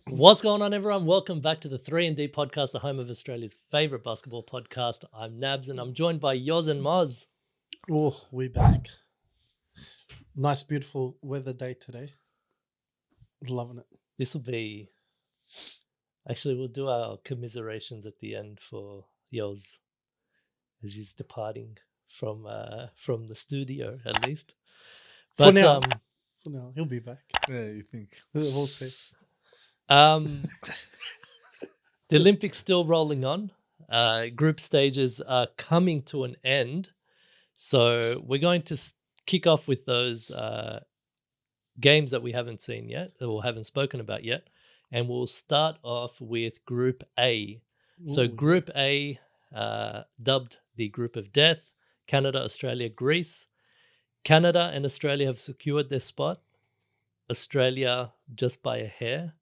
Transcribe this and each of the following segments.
What's going on, everyone? Welcome back to the 3&D podcast, the home of Australia's favourite basketball podcast. I'm Nabs and I'm joined by Yoz and Moz. Oh, we're back. Nice, beautiful weather day today. Loving it. This will be... Actually, we'll do our commiserations at the end for Yoz as he's departing from the studio, at least. For now, he'll be back. Yeah, you think? We'll see. The Olympics still rolling on. Group stages are coming to an end. So we're going to kick off with those games that we haven't seen yet, or haven't spoken about yet. And we'll start off with Group A. So Group A, dubbed the Group of Death, Canada, Australia, Greece. Canada and Australia have secured their spot. Australia just by a hair.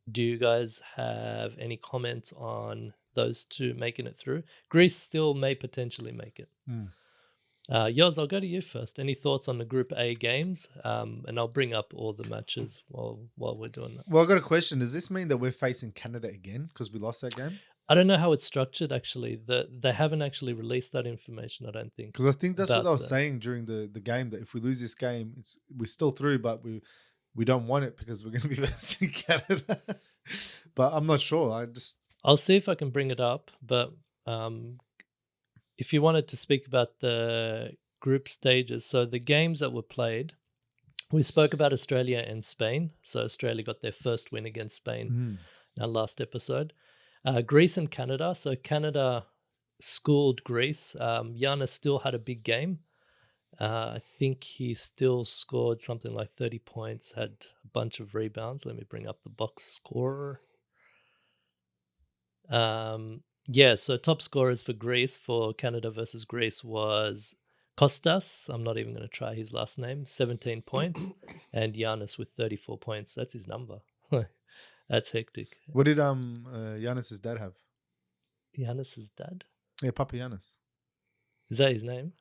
Do you guys have any comments on those two making it through? Greece still may potentially make it. Yoz, I'll go to you first. Any thoughts on the Group A games? And I'll bring up all the matches while we're doing that. Well, I've got a question. Does this mean that we're facing Canada again because we lost that game? I don't know how it's structured, actually. They haven't actually released that information, I don't think. Because I think that's what I was saying during the game, that if we lose this game, we're still through, but we don't want it because we're going to be facing Canada. But I'm not sure. I'll see if I can bring it up. But if you wanted to speak about the group stages, so the games that were played, we spoke about Australia and Spain. So Australia got their first win against Spain in our last episode. Greece and Canada. So Canada schooled Greece. Giannis still had a big game. I think he still scored something like 30 points, had a bunch of rebounds. Let me bring up the box score. So top scorers for Greece, for Canada versus Greece, was Kostas. I'm not even going to try his last name. 17 points. And Giannis with 34 points. That's his number. That's hectic. What did Giannis's dad have? Giannis's dad? Yeah, Papa Giannis. Is that his name?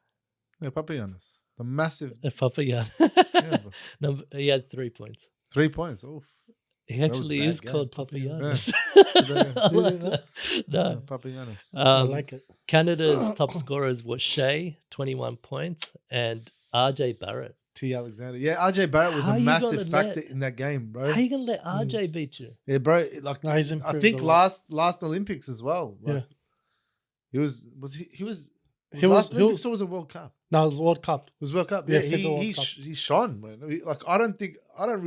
Yeah, Papa Giannis. The massive... Papa Giannis. Yeah, no, he had 3 points. 3 points. Oh, he actually is called Papa Giannis. No, Papa Giannis. I like it. Canada's top scorers were Shea, 21 points, and RJ Barrett. T. Alexander. Yeah, RJ Barrett was a massive factor in that game, bro. How are you going to let RJ beat you? Yeah, bro. Like, No, he's I think last Olympics as well. Like, Yeah. He was last Olympics or was it World Cup? No, it was World Cup. It was World Cup. Yeah, Yeah, World he Cup. he shone, man. Like, I don't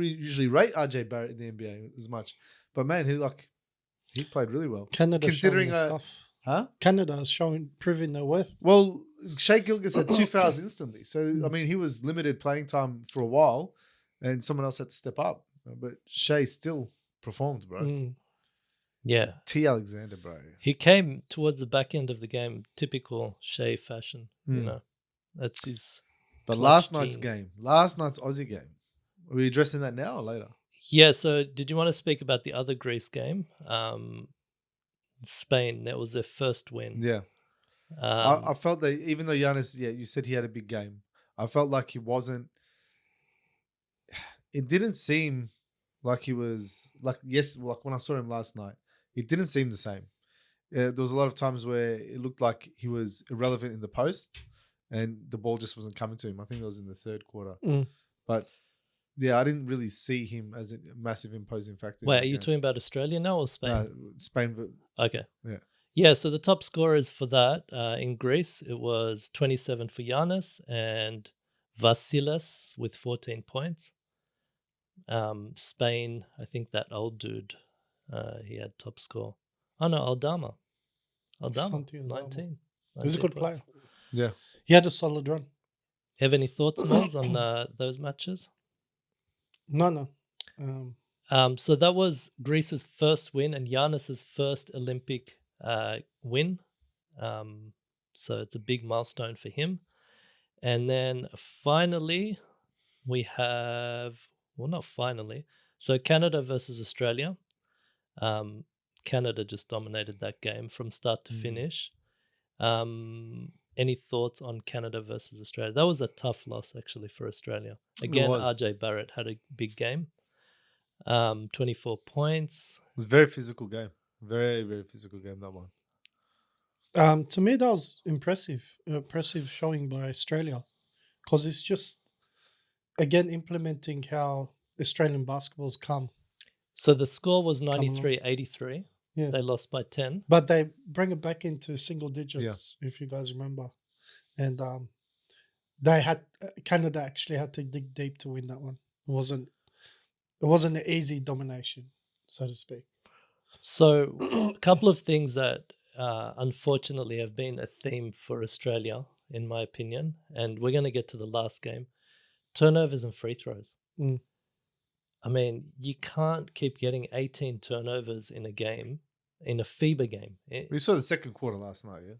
usually rate RJ Barrett in the NBA as much, but man, he played really well. Canada Considering showing their stuff. Huh? Canada is proving their worth. Well, Shea Gilgeous had 2 fouls instantly, so I mean he was limited playing time for a while, and someone else had to step up. But Shea still performed, bro. Yeah. T. Alexander, bro. He came towards the back end of the game, typical Shea fashion. You know, that's his. But last night's Aussie game, are we addressing that now or later? Yeah. So, did you want to speak about the other Greece game? Spain. That was their first win. Yeah. I felt that even though Giannis, you said he had a big game, I felt like he wasn't. It didn't seem like he was like when I saw him last night, it didn't seem the same. There was a lot of times where it looked like he was irrelevant in the post, and the ball just wasn't coming to him. I think it was in the third quarter, but yeah, I didn't really see him as a massive imposing factor. Wait, are you talking about Australia now or Spain? No, Spain. Okay. Yeah. Yeah, so the top scorers for that in Greece, it was 27 for Giannis and Vasilis with 14 points. Spain, I think that old dude, he had top score. Oh no, Aldama, 19. He's a good player. Yeah. He had a solid run. Have any thoughts, Moz, on those matches? No. So that was Greece's first win and Giannis's first Olympic win. So it's a big milestone for him. And then finally, we have, not finally. So Canada versus Australia. Canada just dominated that game from start to finish. Any thoughts on Canada versus Australia? That was a tough loss, actually, for Australia. Again, RJ Barrett had a big game. 24 points. It was a very physical game. Very, very physical game, that one. To me, that was impressive showing by Australia, because it's just again implementing how Australian basketball's come. So the score was along. 93-83. Yeah. They lost by 10. But they bring it back into single digits, if you guys remember. And they had Canada actually had to dig deep to win that one. It wasn't an easy domination, so to speak. So a couple of things that unfortunately have been a theme for Australia, in my opinion, and we're going to get to the last game: turnovers and free throws. Mm. I mean, you can't keep getting 18 turnovers in a game, in a FIBA game. We saw the second quarter last night, yeah?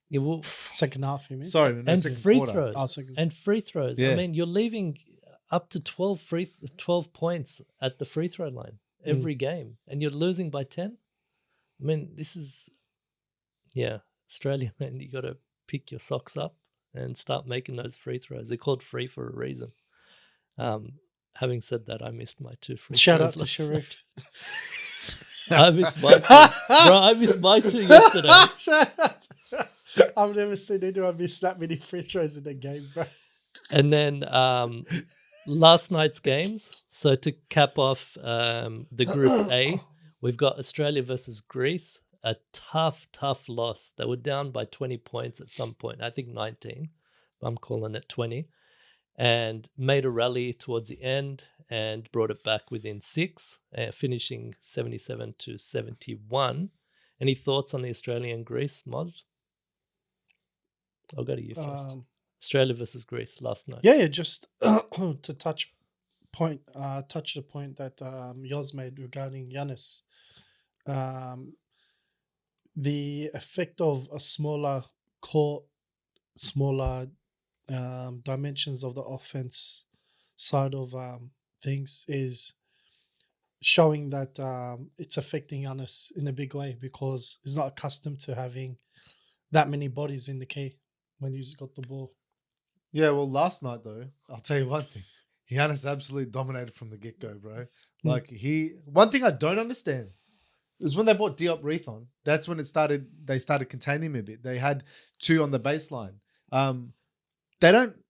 You will, Second half, you mean? Sorry, no, and second free quarter. throws. Oh, second. And free throws. I Yeah. mean, you're leaving up to 12 points at the free throw line every game, and you're losing by 10. I mean, this is, Australia, man, you got to pick your socks up and start making those free throws. They're called free for a reason. Having said that, I missed my 2 free Shout throws out to last Sharif. night. I missed my 2. Bro, I missed my 2 yesterday. I've never seen anyone miss that many free throws in a game, bro. And then last night's games. So to cap off the Group A, we've got Australia versus Greece. A tough loss. They were down by 20 points at some point. I think 19. I'm calling it 20. And made a rally towards the end and brought it back within 6, finishing 77-71. Any thoughts on the Australia and Greece, Moz? I'll go to you first. Australia versus Greece last night. Yeah, just to touch the point that Yoz made regarding Giannis. The effect of a smaller court, smaller dimensions of the offense side of things is showing that it's affecting Giannis in a big way, because he's not accustomed to having that many bodies in the key when he's got the ball. Yeah, well, last night, though, I'll tell you one thing. Giannis absolutely dominated from the get-go, bro. Like, one thing I don't understand is when they brought Diop Reith on, that's when they started containing him a bit. They had 2 on the baseline.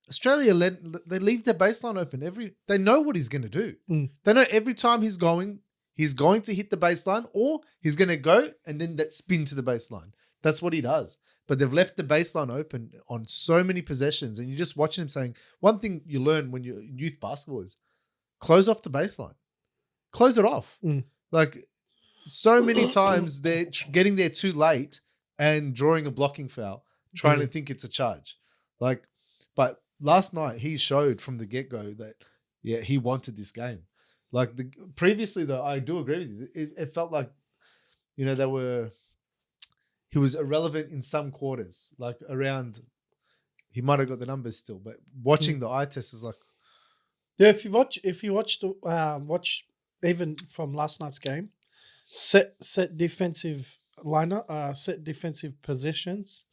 Australia leave their baseline open. They know what he's going to do. They know every time he's going to hit the baseline, or he's going to go and then that spin to the baseline. That's what he does. But they've left the baseline open on so many possessions, and you're just watching him saying, one thing you learn when you're in youth basketball is close off the baseline. Close it off. Like, so many times they're getting there too late and drawing a blocking foul, trying to think it's a charge. Like, but last night he showed from the get-go that, he wanted this game. Like, previously, though, I do agree with you. It felt like, he was irrelevant in some quarters, like around, he might have got the numbers still, but watching the eye test is like, yeah. If you watch even from last night's game, set defensive lineup, set defensive positions,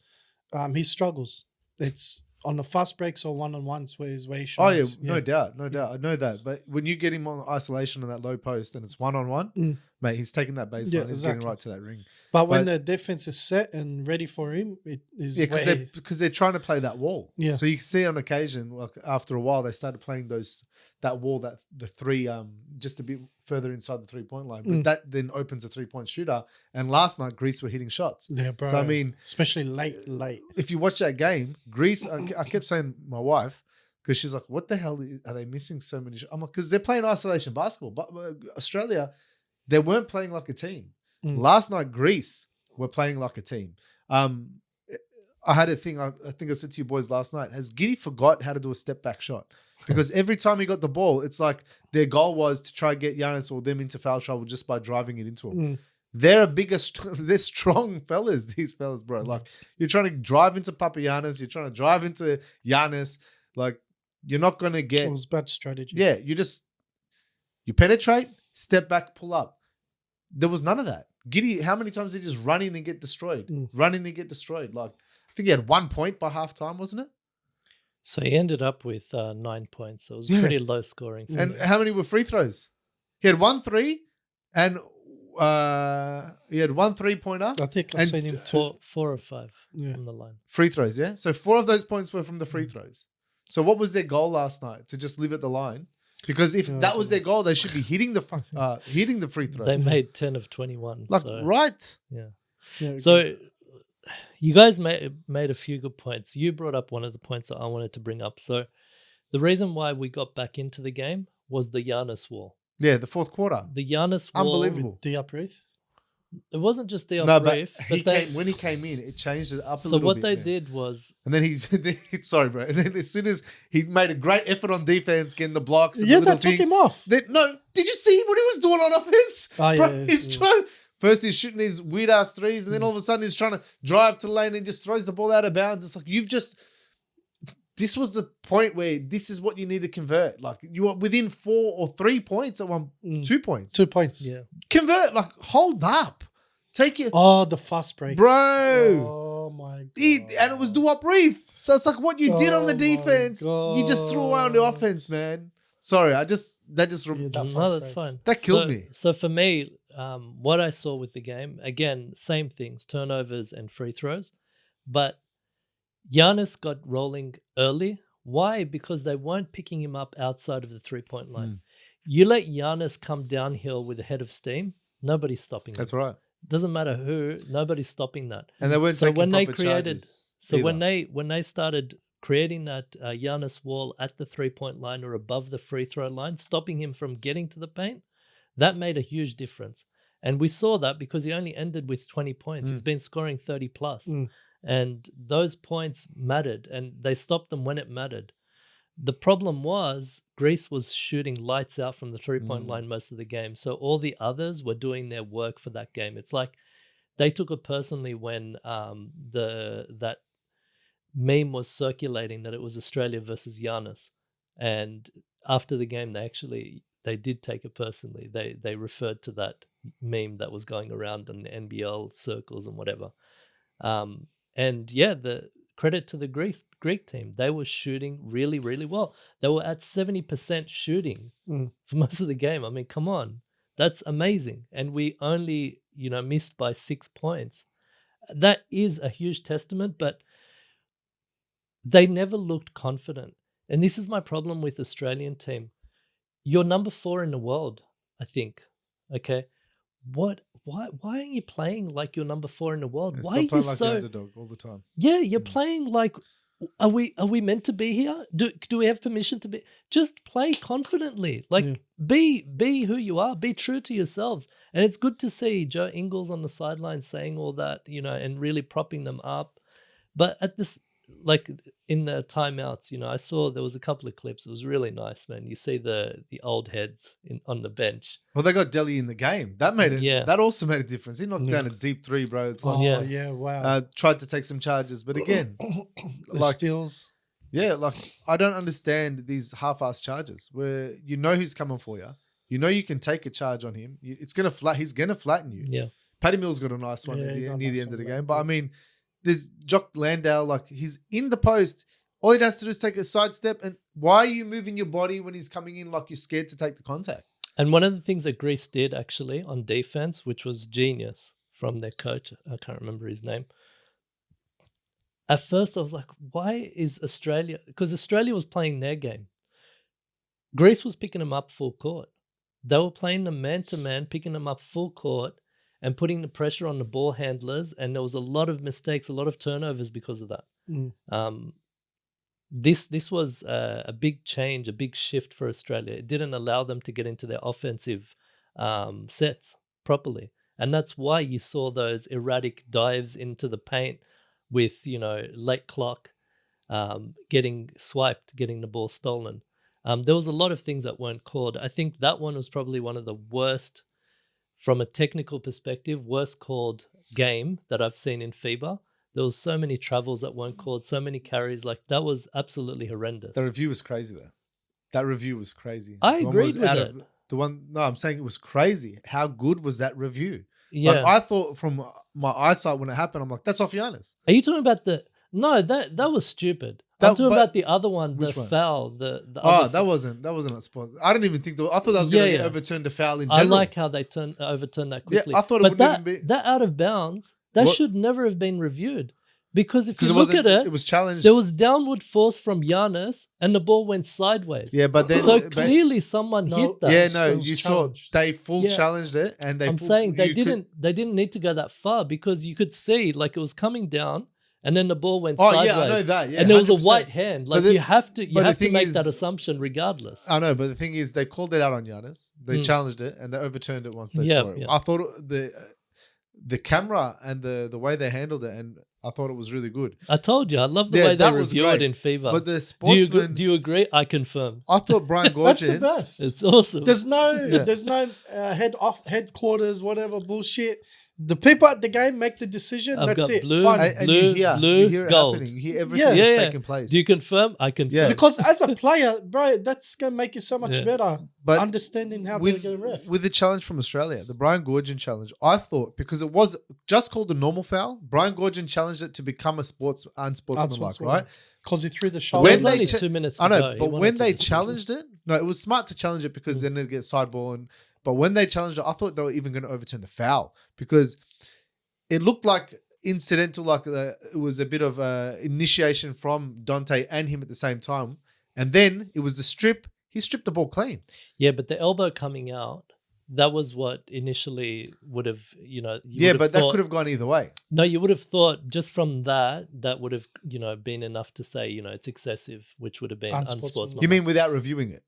he struggles. It's on the fast breaks or one-on-ones where he shines. No doubt. I know that. But when you get him on isolation on that low post and it's one-on-one, mate, he's taking that baseline. He's getting right to that ring. But when the defense is set and ready for him, it is because they're trying to play that wall. Yeah. So you can see on occasion, like after a while, they started playing that wall, the 3 just a bit further inside the 3-point line. But that then opens a 3-point shooter. And last night, Greece were hitting shots. Yeah, bro. So I mean, especially late. If you watch that game, Greece, I kept saying my wife, because she's like, what the hell are they missing so many shots? I'm like, because they're playing isolation basketball. But Australia, they weren't playing like a team. Last night, Greece were playing like a team. I had a thing, I think I said to you boys last night, has Giddy forgot how to do a step back shot? Because every time he got the ball, it's like their goal was to try and get Giannis or them into foul trouble just by driving it into him. They're they're strong fellas, these fellas, bro. Like, you're trying to drive into Papagiannis, you're trying to drive into Giannis. Like, you're not going to get... It was bad strategy. Yeah, you penetrate, step back, pull up. There was none of that. Giddy, how many times did he just run in and get destroyed? Like, I think he had 1 point by halftime, wasn't it? So he ended up with 9 points. So it was pretty low scoring. And how many were free throws? He had 1 3 and he had 1 3-pointer. I think I've And seen him too. Four or five Yeah. on the line. Free throws, yeah? So 4 of those points were from the free throws. So what was their goal last night? To just live at the line? Because if that was their goal, they should be hitting the free throws. They made 10 of 21. like, so, right? Yeah, So you guys made a few good points. You brought up one of the points that I wanted to bring up. So the reason why we got back into the game was the Giannis wall. Yeah, the fourth quarter. The Giannis wall. Unbelievable. the upright. It wasn't just the No, but Reef, when he came in, it changed it up a so little what bit. they man. did was And then sorry, bro. And then as soon as he made a great effort on defense, getting the blocks, and Yeah, the little that took things, him off. no, did you see what he was doing on offense? Oh, Bro, yeah, he's yeah. trying. First, he's shooting these weird ass threes, and then all of a sudden, he's trying to drive to the lane and just throws the ball out of bounds. It's like this was the point where this is what you need to convert. Like you are within 4 or 3 points at 2 points. 2 points. yeah. Convert, like hold up, take it, Oh, the fast break. bro. Oh my god. And it was do up breathe. So it's like what you did on the Oh my defense, you just threw away on the God. offense, man. Sorry, Yeah, that No, fast that's break. fine. That killed me. So for me, what I saw with the game, again, same things, turnovers and free throws. But Giannis got rolling early. Why? Because they weren't picking him up outside of the 3-point line. You let Giannis come downhill with a head of steam, nobody's stopping him. That's right. Doesn't matter who, nobody's stopping that. And they weren't So taking when they proper created- charges So either. when they started creating that Giannis wall at the 3-point line or above the free throw line, stopping him from getting to the paint, that made a huge difference. And we saw that because he only ended with 20 points. He's been scoring 30 plus. And those points mattered, and they stopped them when it mattered. The problem was Greece was shooting lights out from the 3-point line most of the game. So all the others were doing their work for that game. It's like they took it personally when that meme was circulating that it was Australia versus Giannis. And after the game, they did take it personally. They referred to that meme that was going around in the NBL circles and whatever. And yeah, the credit to the Greek team. They were shooting really, really well. They were at 70% shooting for most of the game. I mean, come on. That's amazing. And we only, missed by 6 points. That is a huge testament, but they never looked confident. And this is my problem with the Australian team. You're number 4 in the world, I think. Okay. Why aren't you playing like you're number 4 in the world? Yeah, Why stop are you playing like so the underdog all the time. Yeah, you're playing like are we meant to be here? Do we have permission to be? Just play confidently. Like be who you are, be true to yourselves. And it's good to see Joe Ingles on the sidelines saying all that, and really propping them up. But at this, like in the timeouts, I saw there was a couple of clips. It was really nice, man. You see the old heads on the bench. Well, they got Delhi in the game. That made it. Yeah. That also made a difference. He knocked down a deep 3, bro. It's like, Oh, Yeah. wow. tried to take some charges, but again, The like- steals. yeah, like I don't understand these half-ass charges where who's coming for you. You can take a charge on him. He's gonna flatten you. Yeah. Paddy Mills got a nice one Yeah, near he got a the nice end of the one, game. But I mean, there's Jock Landau, like he's in the post. All he has to do is take a sidestep. And why are you moving your body when he's coming in like you're scared to take the contact? And one of the things that Greece did actually on defense, which was genius from their coach, I can't remember his name. At first, I was like, why is Australia? Because Australia was playing their game. Greece was picking them up full court. They were playing them man-to-man, picking them up full court and putting the pressure on the ball handlers. And there was a lot of mistakes, a lot of turnovers because of that. This was a big change, a big shift for Australia. It didn't allow them to get into their offensive sets properly. And that's why you saw those erratic dives into the paint with, late clock, getting swiped, getting the ball stolen. There was a lot of things that weren't called. I think that one was probably one of the worst, from a technical perspective, worst called game that I've seen in FIBA. There was so many travels that weren't called, so many carries. Like, that was absolutely horrendous. The review was crazy though. That review was crazy. I The one agreed was with out it. I'm saying it was crazy. How good was that review? Yeah. Like, I thought from my eyesight when it happened, I'm like, that's off Giannis. Are you talking about no, that was stupid. I'm talking but- about the other one, the Which one? foul. The Oh, other that wasn't a spot. I didn't even think I thought that was going to get overturned a foul in I general. like how they overturned that quickly. Yeah, I thought it but wouldn't that, even be that out of bounds, that What? should never have been reviewed. Because if you because look at it, it was challenged. there was downward force from Giannis and the ball went sideways. Yeah, but then So clearly someone No, hit that. yeah, It no, was you saw challenged. they full Yeah. challenged it, and they. I'm full, saying they you could- didn't need to go that far because you could see like it was coming down and then the ball went Oh sideways. yeah, I know that. Yeah, and there was a 100%. white hand. Like the- you have to but the thing make is- that assumption regardless. I know, but the thing is, they called it out on Giannis. They challenged it, and they overturned it once they Yeah, saw it. yeah. I thought the camera and the way they handled it, and I thought it was really good. I told you, I love the Yeah, way they that was review it great. in FIBA. But the do sportsman, you agree? I confirm. I thought Brian That's the Gorgian. best. It's awesome. There's no, Yeah. there's no headquarters, whatever bullshit. The people at the game make the decision. I've That's got it. blue, Fine. and blue, you hear it gold. happening. You hear everything Yeah. that's Yeah, yeah. taking place. Do you confirm? I confirm. Yeah. Because as a player, bro, that's gonna make you so much Yeah. better. But Understanding how with, they're gonna ref. with the challenge from Australia, the Brian Gorgian challenge, I thought because it was just called a normal foul, Brian Gorgian challenged it to become a unsportsmanlike, right? Because he threw the Well, shoulder. there's when only they 2 minutes to I know, go. He but wanted when to they just use it. challenged it, no, it was smart to challenge it because then it'd get sideball. But when they challenged it, I thought they were even going to overturn the foul because it looked like incidental, like it was a bit of initiation from Dante and him at the same time. And then it was the strip. He stripped the ball clean. Yeah, but the elbow coming out, that was what initially would have, Yeah, but that could have gone either way. No, you would have thought just from that would have, been enough to say, it's excessive, which would have been Unsportsmanlike. unsportsmanlike. You mean without reviewing it?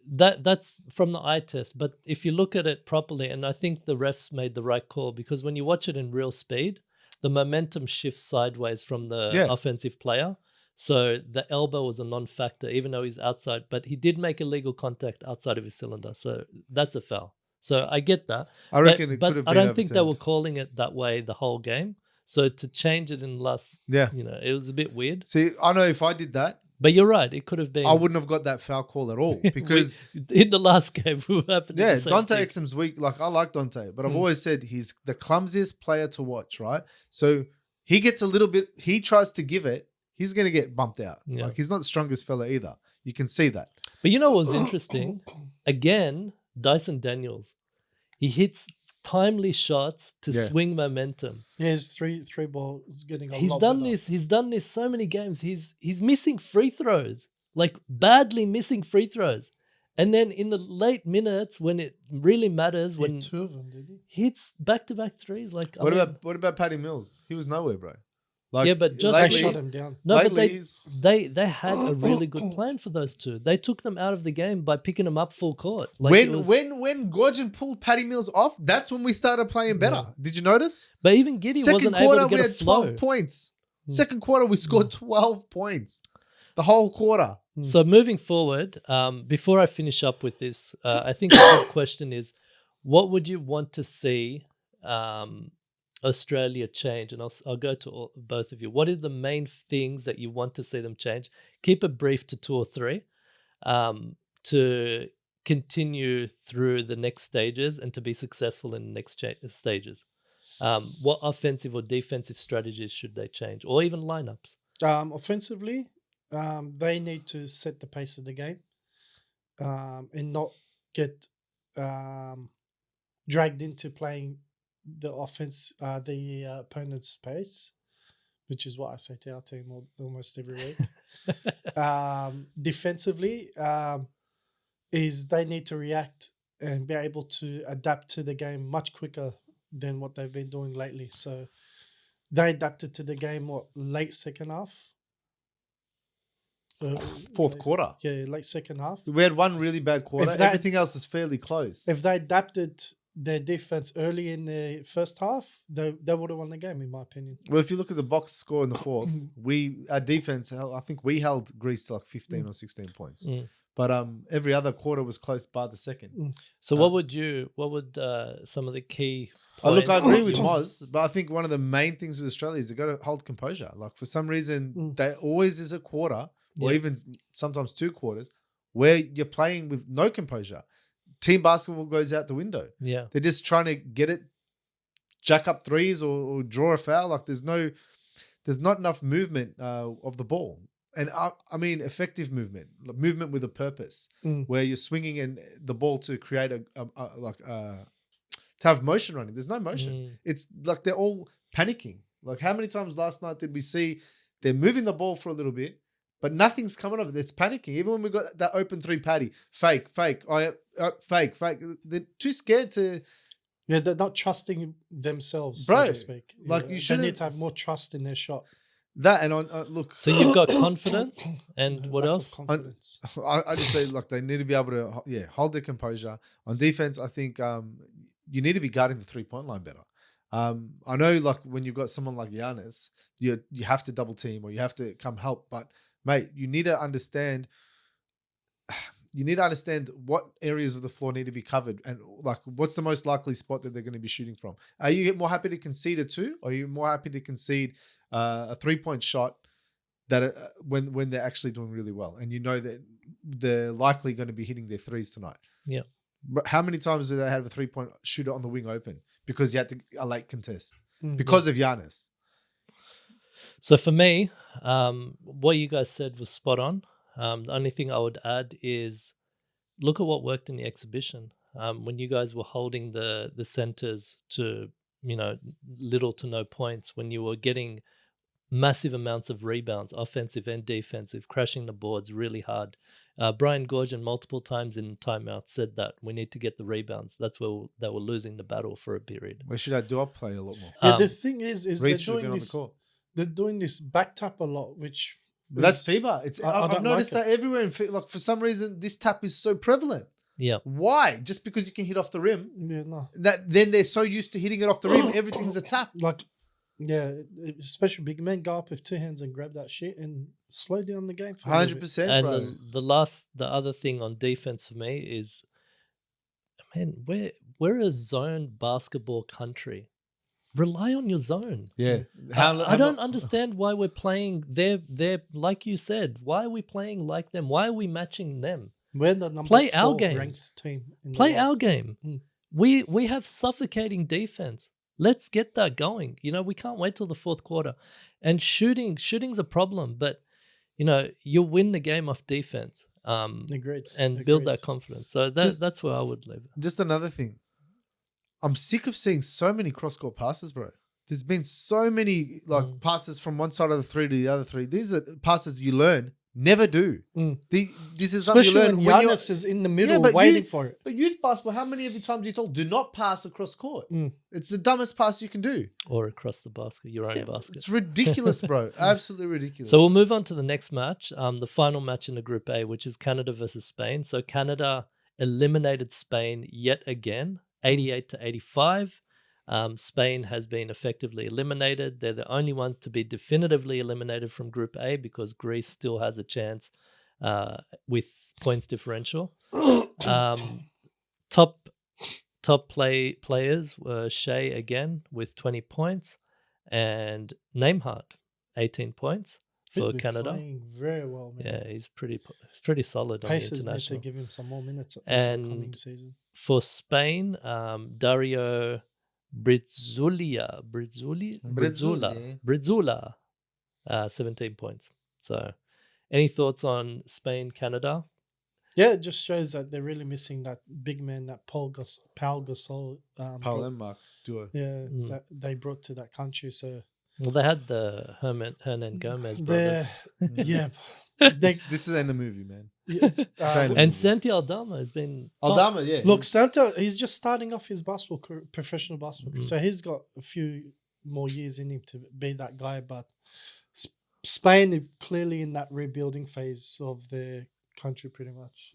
That's from the eye test. But if you look at it properly, and I think the refs made the right call because when you watch it in real speed, the momentum shifts sideways from the offensive player. So the elbow was a non-factor, even though he's outside, but he did make illegal contact outside of his cylinder. So that's a foul. So I get that. I reckon it but could have I been don't think they were overturned. calling it that way the whole game. So to change it in the last, Yeah. it was a bit weird. See, I know if I did that, But you're right. It could have been. I wouldn't have got that foul call at all because in the last game, we were happening. yeah, the same Dante thing. Exum's weak. Like I like Dante, but I've Mm. always said he's the clumsiest player to watch, right? So he gets a little bit, he tries to give it, he's going to get bumped out. Yeah. Like he's not the strongest fella either. You can see that. But you know what was interesting? Again, Dyson Daniels. He hits timely shots to Yeah. swing momentum. Yeah, his three balls getting a He's lot done better. this. He's done this so many games. He's missing free throws, like badly missing free throws. And then in the late minutes when it really matters, He when hit two of them, did he? he hits back-to-back threes, like What about Patty Mills? He was nowhere, bro. Like Yeah, but just They lately, shut him down. no, but lately he's- they had a really good plan for those two. They took them out of the game by picking them up full court. Like it was, when Gorgian pulled Patty Mills off, that's when we started playing better. Did you notice? but even Giddy Second wasn't able quarter to we get a had flow. 12 points. Mm. Second quarter we scored 12 points. The whole quarter. So moving forward, before I finish up with this, I think a good question is, what would you want to see Australia change? And I'll go to both of you. What are the main things that you want to see them change? Keep it brief to 2 or 3 to continue through the next stages and to be successful in the next stages. What offensive or defensive strategies should they change, or even lineups? Offensively, they need to set the pace of the game and not get dragged into playing the offense, the opponent's pace, which is what I say to our team almost every week. Defensively, is they need to react and be able to adapt to the game much quicker than what they've been doing lately. So they adapted to the game late second half. Fourth quarter. Yeah, late second half. We had one really bad quarter. If that- Everything else was fairly close. If they adapted their defense early in the first half, they would have won the game, in my opinion. Well, if you look at the box score in the fourth, our defense, I think we held Greece to like 15 or 16 points. Mm. But every other quarter was close by the second. So what would some of the key Look, I points agree that with you- Moz, but I think one of the main things with Australia is they got to hold composure. Like for some reason, there always is a quarter or Yeah. even sometimes 2 quarters where you're playing with no composure. Team basketball goes out the window. Yeah. They're just trying to get it, jack up threes or draw a foul. Like there's not enough movement of the ball. and I mean effective movement, like movement with a purpose, where you're swinging in the ball to create to have motion running. There's no motion. It's like they're all panicking. Like how many times last night did we see they're moving the ball for a little bit, but nothing's coming of it. It's panicking. Even when we got that open three patty, fake, fake, fake. They're too scared to. Yeah, they're not trusting themselves, Bro, so to speak. like, you They need shouldn't- to have more trust in their shot. That and on look, So you've got confidence, and what Lack of else? confidence. I just say like they need to be able to hold their composure. On defense, I think you need to be guarding the 3-point line better. I know like when you've got someone like Giannis, you have to double team or you have to come help, but mate, you need to understand what areas of the floor need to be covered and like what's the most likely spot that they're going to be shooting from. Are you more happy to concede a 2 or are you more happy to concede a 3-point shot that when they're actually doing really well and you know that they're likely going to be hitting their threes tonight? Yeah. How many times do they have a 3-point shooter on the wing open because you had a late contest Mm. because of Giannis? So for me, what you guys said was spot on. The only thing I would add is look at what worked in the exhibition. When you guys were holding the centers to, little to no points, when you were getting massive amounts of rebounds, offensive and defensive, crashing the boards really hard. Brian Gorgian multiple times in timeout said that we need to get the rebounds. That's where they were losing the battle for a period. Where should I do up play a lot more? Yeah, the thing is they're Reed should have doing been on the this. court. They're doing this back tap a lot, which But that's FIBA. It's I I've don't noticed like that everywhere. Like for some reason, this tap is so prevalent. Yeah. Why? Just because you can hit off the rim? yeah, no, Then they're so used to hitting it off the rim, everything's a tap. like yeah, especially big men go up with 2 hands and grab that shit and slow down the game for a little bit. 100%, And bro. the other thing on defense for me is, man, we're a zone basketball country. Rely on your zone. Yeah. I don't understand why we're playing. They're like you said. Why are we playing like them? Why are we matching them? We're the number Play 4 our game. ranked team. In the Play world. our game. Mm. We have suffocating defense. Let's get that going. We can't wait till the fourth quarter. And shooting's a problem, but you'll win the game off defense. Agreed. And build Agreed. that confidence. So that's where I would leave it. Just another thing. I'm sick of seeing so many cross-court passes, bro. There's been so many passes from one side of the 3 to the other 3. These are passes you learn. Never do. This is something you Especially learn when Giannis is in the middle but waiting for it. But youth basketball, how many of you times you told do not pass across court? It's the dumbest pass you can do. Or across the basket, your own basket. It's ridiculous, bro. Absolutely ridiculous. So we'll move on to the next match, the final match in the Group A, which is Canada versus Spain. So Canada eliminated Spain yet again, 88-85. Spain has been effectively eliminated. They're the only ones to be definitively eliminated from Group A because Greece still has a chance with points differential. Top players were Shea again with 20 points and Nembhard 18 points He's for been Canada. playing very well, man. Yeah, he's pretty solid on the Pacers need to international. give him some more minutes this upcoming And season. for Spain, Dario Brizzula, 17 points. So, any thoughts on Spain, Canada? Yeah, it just shows that they're really missing that big man, that Paul Gasol. Paul and Mark duo. Yeah, that they brought to that country. So Well, they had the Hernan Gomez brothers. yeah, This is in the movie, man. And Santi Aldama has been top. Aldama, yeah. Look, Santa, he's just starting off his professional basketball career. Mhm. So he's got a few more years in him to be that guy. But Spain is clearly in that rebuilding phase of their country, pretty much.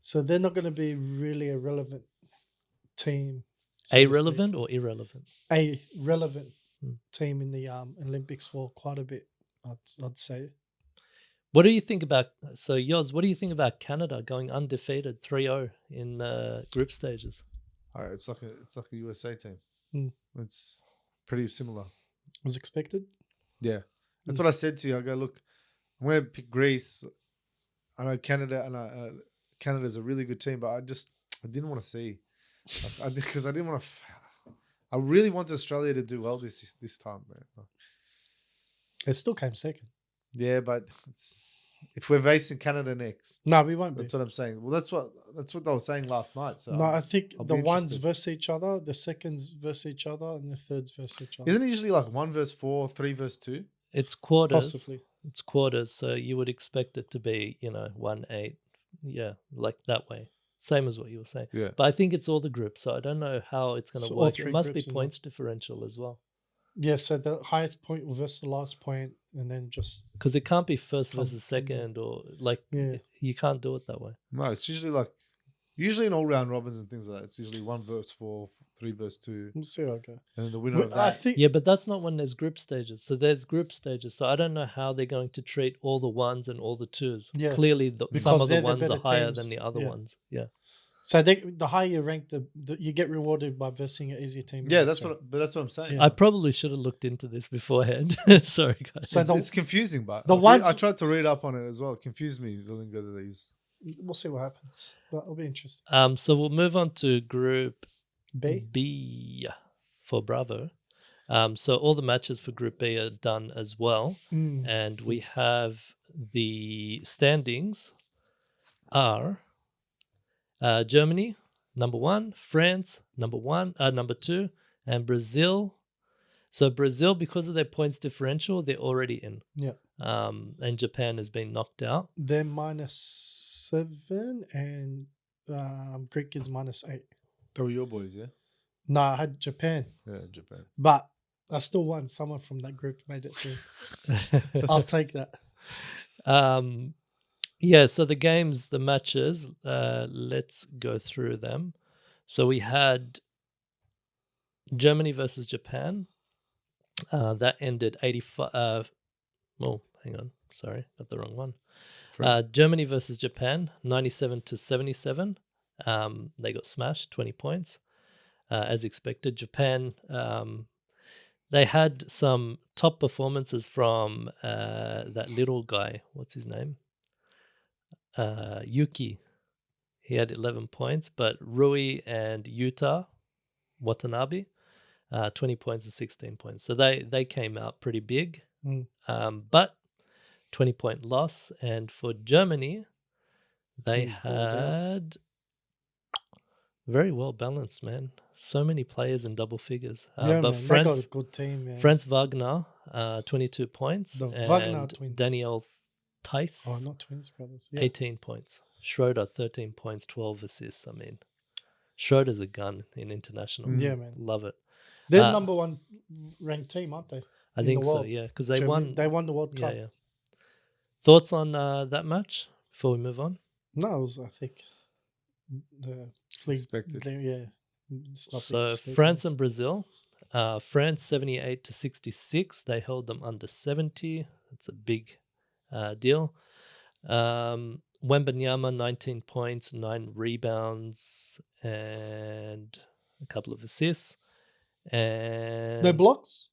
So they're not going to be really a relevant team. so to speak. Irrelevant or irrelevant? A relevant Hmm. team in the Olympics for quite a bit, I'd say. What do you think about, so Yoz, what do you think about Canada going undefeated 3-0 in group stages? All right, it's like a USA team. It's pretty similar. Was expected. Yeah, that's what I said to you. I go, look, I'm going to pick Greece. I know Canada, and Canada's a really good team, but I didn't want to see, because I didn't want to. I really want Australia to do well this time, man. It still came second. Yeah, but if we're facing Canada next, No, we won't be. that's what I'm saying. Well, that's what they were saying last night. So No, I think I'll the be ones interested. versus each other, the seconds versus each other, and the thirds versus each other. Isn't it usually like 1 versus 4, 3 versus 2? It's quarters. Possibly. It's quarters, so you would expect it to be 1-8, yeah, like that way. Same as what you were saying. Yeah. But I think it's all the groups, so I don't know how it's going to So all work. It three must be groups as well. points differential as well, Yeah, so the highest point versus the last point, and then just because it can't be first Come versus from there. second, or like Yeah. you can't do it that way. No, it's usually in all round robins and things like that. It's usually 1 versus 4, 3 versus 2, we'll see how it goes. and then the winner But of I that. think Yeah, but that's not when there's group stages. So there's group stages. So I don't know how they're going to treat all the ones and all the twos. Yeah, Clearly, some because of the they're the ones are better higher teams. than the other Yeah. ones. Yeah. so. The higher you rank, the you get rewarded by versing an easier team. Yeah, that's what I'm saying. Yeah. I probably should have looked into this beforehand. Sorry, guys. So It's confusing, but the I ones- tried to read up on it as well. It confused me, the lingo that they use. We'll see what happens. But it'll be interesting. So we'll move on to Group B. B for Bravo. So all the matches for Group B are done as well, Mm. and we have the standings are Germany number 1, France number 2, and Brazil. So Brazil, because of their points differential, they're already in. Yeah. And Japan has been knocked out. They're -7, and Greek is -8. They were your boys, yeah? No, I had Japan, Yeah, Japan. but I still won. Someone from that group made it through. I'll take that. Yeah, so the games, the matches, let's go through them. So we had Germany versus Japan. That ended 85. Hang on. Sorry, got the wrong one. Germany versus Japan, 97-77. They got smashed, 20 points. As expected, Japan, they had some top performances from that little guy. What's his name? Yuki. He had 11 points, but Rui and Yuta Watanabe, 20 points and 16 points. So they came out pretty big, but 20-point loss. And for Germany, they had very well balanced, man. So many players in double figures. Yeah, but man, France, they got a good team, man. Franz Wagner, 22 points. The and Wagner twins. Daniel Theiss, Oh, not twins brothers. Yeah. 18 points. Schroeder, 13 points, 12 assists. I mean, Schroeder's a gun in international. Yeah, man. Love it. They're number 1 ranked team, aren't they? I in think the so, world. yeah, because they Germany- won. They won the World Cup. Yeah. Thoughts on that match before we move on? No, it was, I think, Expected. Yeah. It's nothing So to speak France of. and Brazil. France 78-66. They held them under 70. That's a big deal. Wembanyama 19 points, 9 rebounds, and a couple of assists. And Their blocks?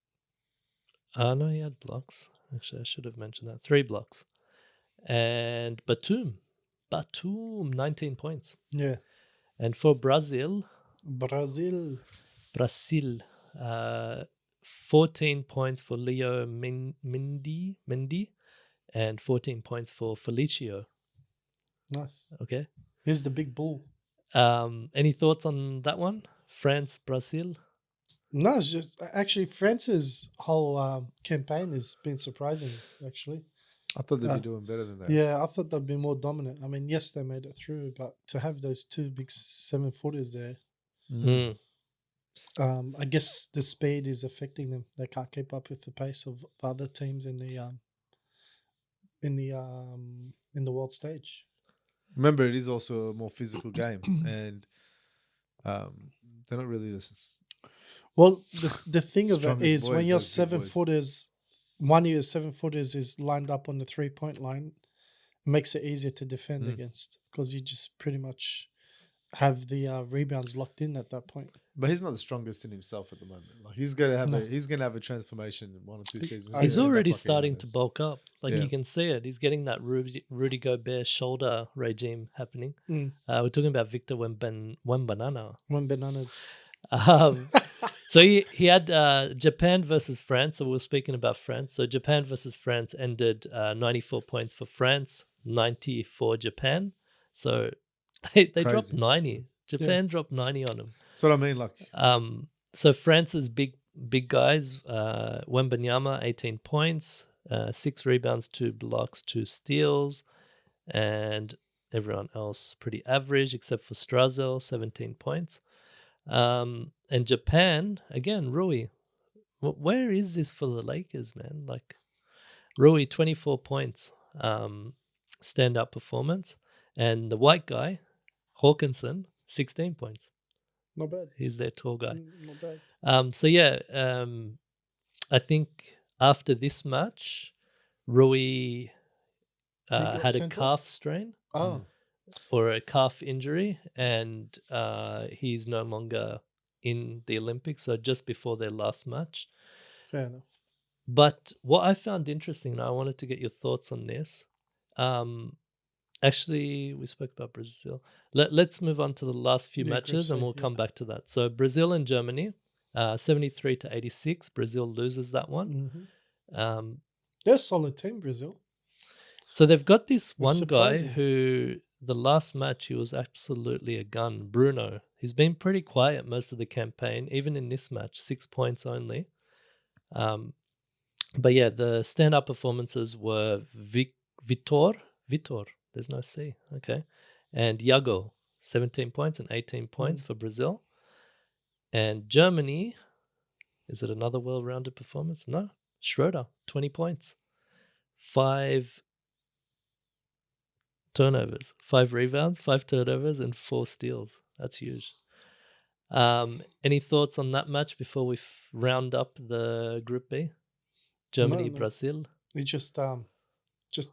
no, he had blocks. Actually, I should have mentioned that. 3 blocks. And Batum, 19 points. Yeah. And for Brazil, Brazil. 14 points for Leo Mendy, and 14 points for Felicio. Nice. Okay. Here's the big bull. Any thoughts on that one? France, Brazil? No, it's just actually France's whole campaign has been surprising, actually. I thought they'd be doing better than that. Yeah, I thought they'd be more dominant. I mean, yes, they made it through, but to have those 2 big 7-footers there, I guess the speed is affecting them. They can't keep up with the pace of the other teams in the world stage. Remember, it is also a more physical game, and they're not really this. Well, the thing of it Strongest is when boys, your those big boys. 7-footers, one of your 7-footers is lined up on the 3-point line, it makes it easier to defend against because you just pretty much have the rebounds locked in at that point. But he's not the strongest in himself at the moment. Like he's gonna have a transformation in 1 or 2 seasons. He's gonna end up already like a starting to Giannis. bulk up. Like Yeah. you can see it. He's getting that Rudy Gobert shoulder regime happening. We're talking about Victor Wembanyama. When bananas. So he had Japan versus France. So we were speaking about France. So Japan versus France ended 94 points for France, 90 for Japan. So they dropped Crazy. 90. Japan dropped 90 on them. That's what I mean. Like, So France's big guys, Wembanyama, 18 points, 6 rebounds, 2 blocks, 2 steals, and everyone else pretty average except for Strazel, 17 points. And Japan, again, Rui. Where is this for the Lakers, man? Like, Rui, 24 points, standout performance. And the white guy, Hawkinson, 16 points. Not bad. He's their tall guy. Not bad. So yeah, I think after this match, Rui got had a sent off? calf strain Oh, or a calf injury, and he's no longer in the Olympics. So just before their last match. fair enough. But what I found interesting, and I wanted to get your thoughts on this. Actually, we spoke about Brazil. Let's move on to the last few Yeah, Group matches, and C, we'll yeah. come back to that. So Brazil and Germany, 73 to 86. Brazil loses that one. Mm-hmm. They're a solid team, Brazil. So they've got this Was one guy surprising. who, the last match, he was absolutely a gun. Bruno. He's been pretty quiet most of the campaign, even in this match, 6 points only. But yeah, the stand-up performances were Vitor. There's no C. Okay. And Iago, 17 points and 18 points for Brazil. And Germany, is it another well-rounded performance? No. Schroeder, 20 points. 5 turnovers, 5 rebounds, 5 turnovers, and 4 steals. That's huge. Any thoughts on that match before we round up the Group B? Germany, No. Brazil. It's just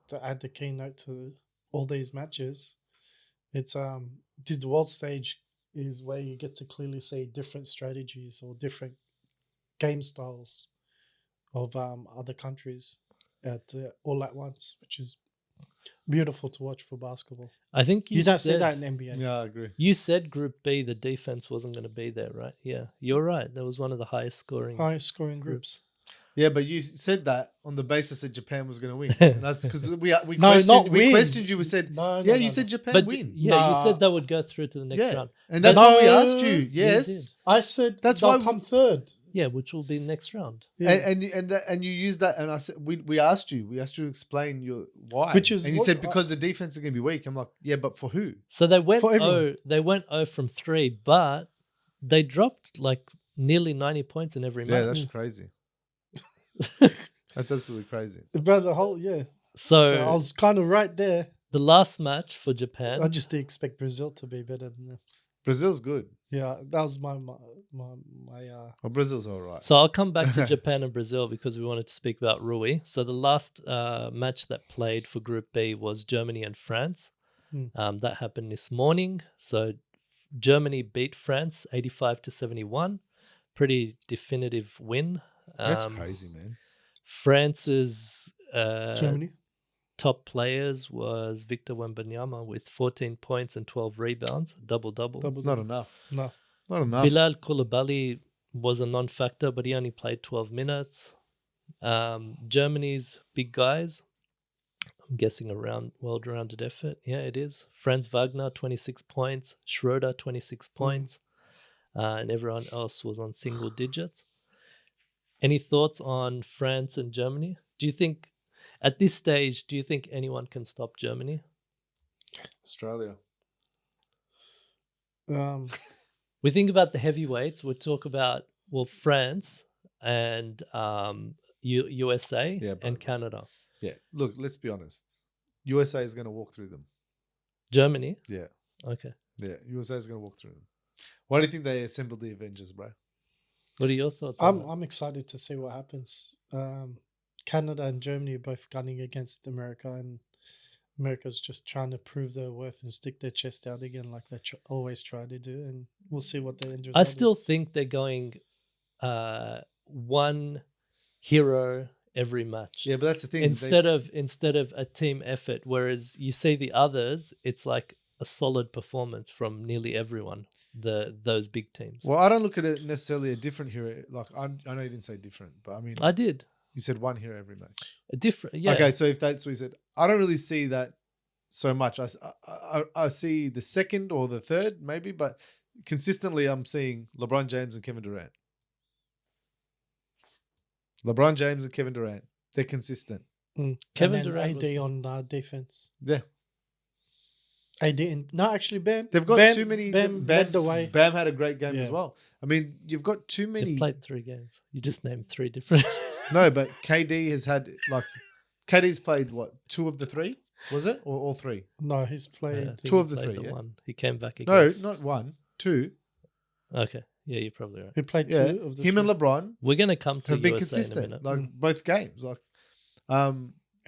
to add the keynote to all these matches, it's the world stage is where you get to clearly see different strategies or different game styles of other countries at all at once, which is beautiful to watch for basketball. I think You don't see that in NBA. yeah, I agree. You said Group B, the defense wasn't going to be there, right? Yeah, you're right. That was one of the highest scoring. Highest scoring groups. Yeah, but you said that on the basis that Japan was going to win. And that's because we No, questioned, not we win. questioned you. We said, No, yeah, no, you no, said no. Japan But win. yeah, you Nah. said that would go through to the next Yeah. round. And that's what we asked you. No, Yes. did. I said That's they'll why come third. Yeah, which will be next round. Yeah. And you used that, and I said we asked you to explain your why, Which is and you what said I- because the defense is going to be weak. I'm like, yeah, but for who? So they went For everyone. they went 0 from 3, but they dropped like nearly 90 points in every Yeah, match. that's crazy. That's absolutely crazy. But the whole yeah. So, So I was kind of right there. the last match for Japan, I just didn't expect Brazil to be better than them. Brazil's good. Yeah, that was my Well, Brazil's all right. so I'll come back to Japan and Brazil because we wanted to speak about Rui. So the last match that played for Group B was Germany and France. That happened this morning. So Germany beat France 85 to 71. Pretty definitive win. That's crazy, man. France's Germany. top players was Victor Wembanyama with 14 points and 12 rebounds, double-doubles. Not enough. No. Not enough. Bilal Koulibaly was a non-factor, but he only played 12 minutes. Germany's big guys, I'm guessing a well-rounded effort. Yeah, it is. Franz Wagner, 26 points. Schroeder, 26 points. And everyone else was on single digits. Any thoughts on France and Germany? Do you think, at this stage, do you think anyone can stop Germany? Australia. We think about the heavyweights. We'll talk about, France and USA Yeah, and but- Canada. Yeah. Look, let's be honest. USA is going to walk through them. Germany? Yeah. Okay. Yeah. USA is going to walk through them. Why do you think they assembled the Avengers, bro? What are your thoughts on that? I'm excited to see what happens. Canada and Germany are both gunning against America, and America's just trying to prove their worth and stick their chest out again, like they always try to do. And we'll see what the end result I still is. think they're going one hero every match. Yeah, but that's the thing. Instead of a team effort, whereas you see the others, it's like a solid performance from nearly everyone. those big teams. Well, I don't look at it necessarily a different hero. Like I know you didn't say different, but I mean, I did you said one hero every match. a different. Yeah. Okay, so if that's what you said, I don't really see that so much. I see the second or the third maybe, but consistently I'm seeing LeBron James and Kevin Durant. LeBron James and Kevin Durant. They're consistent. Kevin and then Durant AD was- on defense. Yeah. AD no, actually Bam. They've got Bam, too many. Bam led the way. Bam had a great game as Yeah. well. I mean, you've got too many. They've played 3 games. You just named 3 different. No, but KD has had KD's played what, 2 of the 3? Was it, or all 3? No, he's I played. think 2 he of the played 3, yeah? one. He came back No, against. not 1, 2. Okay. Yeah, you're probably right. He played Yeah, 2 of the him and 3. LeBron We're gonna come to have been USA in a consistent, minute. like both games,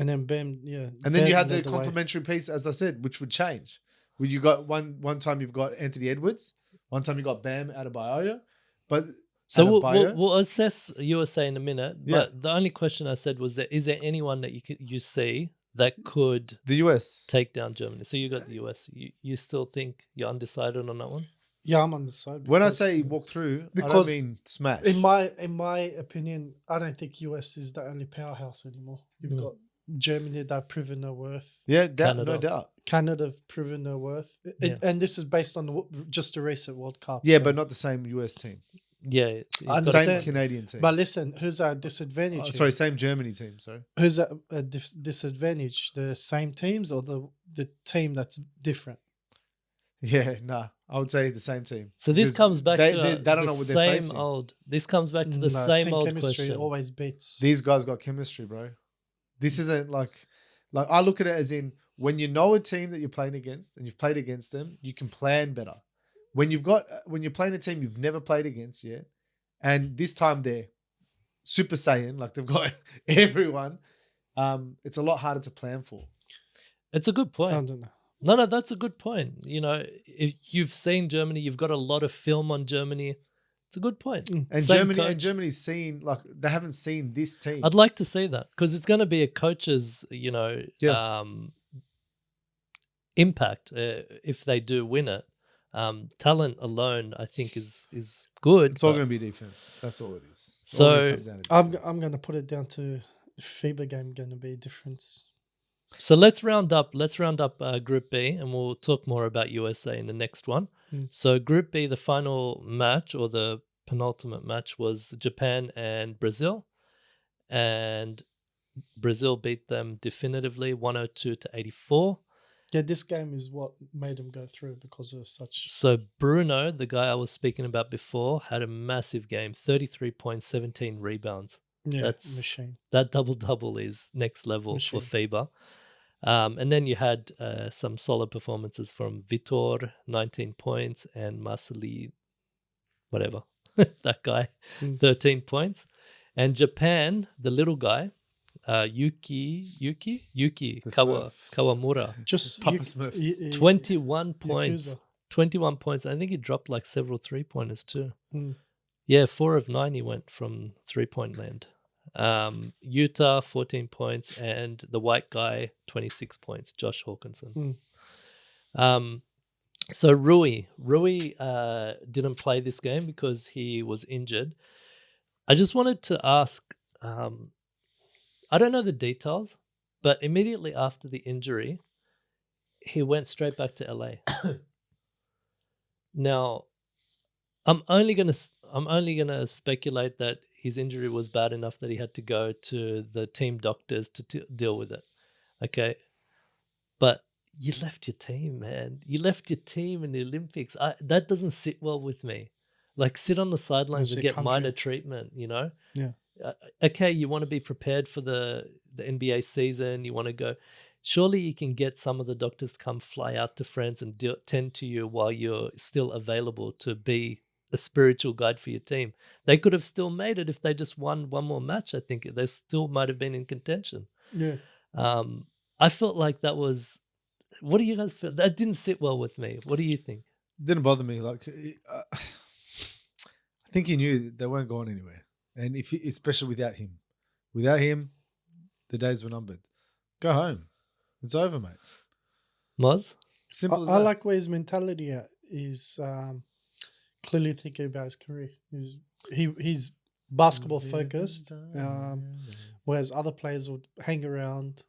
And then Bam, yeah. and then you Bam had the led way. complementary piece, as I said, which would change. When you got one time you've got Anthony Edwards, one time you got Bam Adebayo, but So Adebayo- we'll assess USA in a minute. Yeah. But the only question I said was that is there anyone that you see that could the US. take down Germany? So you got the US. You still think you're undecided on that one? Yeah, I'm on the side. When I because say walk through, I don't because mean smash. in my opinion, I don't think US is the only powerhouse anymore. You've Mm. got Germany that have proven their worth. yeah, no Canada. doubt. Canada have proven their worth. Yeah. And this is based on just the recent World Cup. Yeah, so- but not the same US team. Yeah. It's I got- understand. Same Canadian team. But listen, who's our disadvantage? here? Sorry, same Germany team. Sorry. Who's at a disadvantage? The same teams or the team that's different? Yeah, nah. I would say the same team. So this Because comes back they, to they don't the know what they're same facing. old. This comes back to the No, same team old chemistry question. always beats. These guys got chemistry, bro. This isn't like I look at it as in when you know a team that you're playing against and you've played against them, you can plan better. When you're playing a team you've never played against yet, and this time they're Super Saiyan, like they've got everyone, it's a lot harder to plan for. It's a good I point. don't know. No, that's a good point. You know, if you've seen Germany, you've got a lot of film on Germany. It's a good point. And Same coach. Germany's seen they haven't seen this team. I'd like to see that because it's going to be a coach's, impact if they do win it. Talent alone, I think, is good. It's all but- going to be defense. That's all it is. It's So, all gonna come down to I'm defense. going to put it down to FIBA game going to be a difference. So let's round up. Group B, and we'll talk more about USA in the next one. Mm. So Group B, the final match or the penultimate match was Japan and Brazil, and Brazil beat them definitively 102-84. Yeah, this game is what made them go through because of such. So Bruno, the guy I was speaking about before, had a massive game: 33 points, 17 rebounds. Yeah, That's- machine. That double is next level Machine. for FIBA. And then you had some solid performances from Vitor, 19 points, and Marceli, whatever, that guy, Mm. 13 points. And Japan, the little guy, Yuki The Smurf. Kawamura, Just Papa Smurf. 21 points. Yakuza. 21 points. I think he dropped like several 3-pointers too. Mm. Yeah, 4 of 9 he went from 3-point land. Utah, 14 points, and the white guy, 26 points, Josh Hawkinson. So Rui didn't play this game because he was injured. I just wanted to ask, I don't know the details, but immediately after the injury, he went straight back to LA. Now, I'm only gonna speculate that his injury was bad enough that he had to go to the team doctors to deal with it. Okay, but you left your team, man. You left your team in the Olympics. That doesn't sit well with me. Like, sit on the sidelines That's and your get country. minor treatment. You know. Yeah. Okay, you want to be prepared for the NBA season. You want to go. Surely you can get some of the doctors to come fly out to France and tend to you while you're still available to be a spiritual guide for your team. They could have still made it if they just won one more match. I think they still might have been in contention. Yeah. I felt like that was. What do you guys feel? That didn't sit well with me. What do you think? Didn't bother me. Like, I think he knew they weren't going anywhere, and especially without him, the days were numbered. Go home. It's over, mate. Moz? Simple as I that. like where his mentality is. clearly thinking about his career. He's basketball focused, whereas other players would hang around,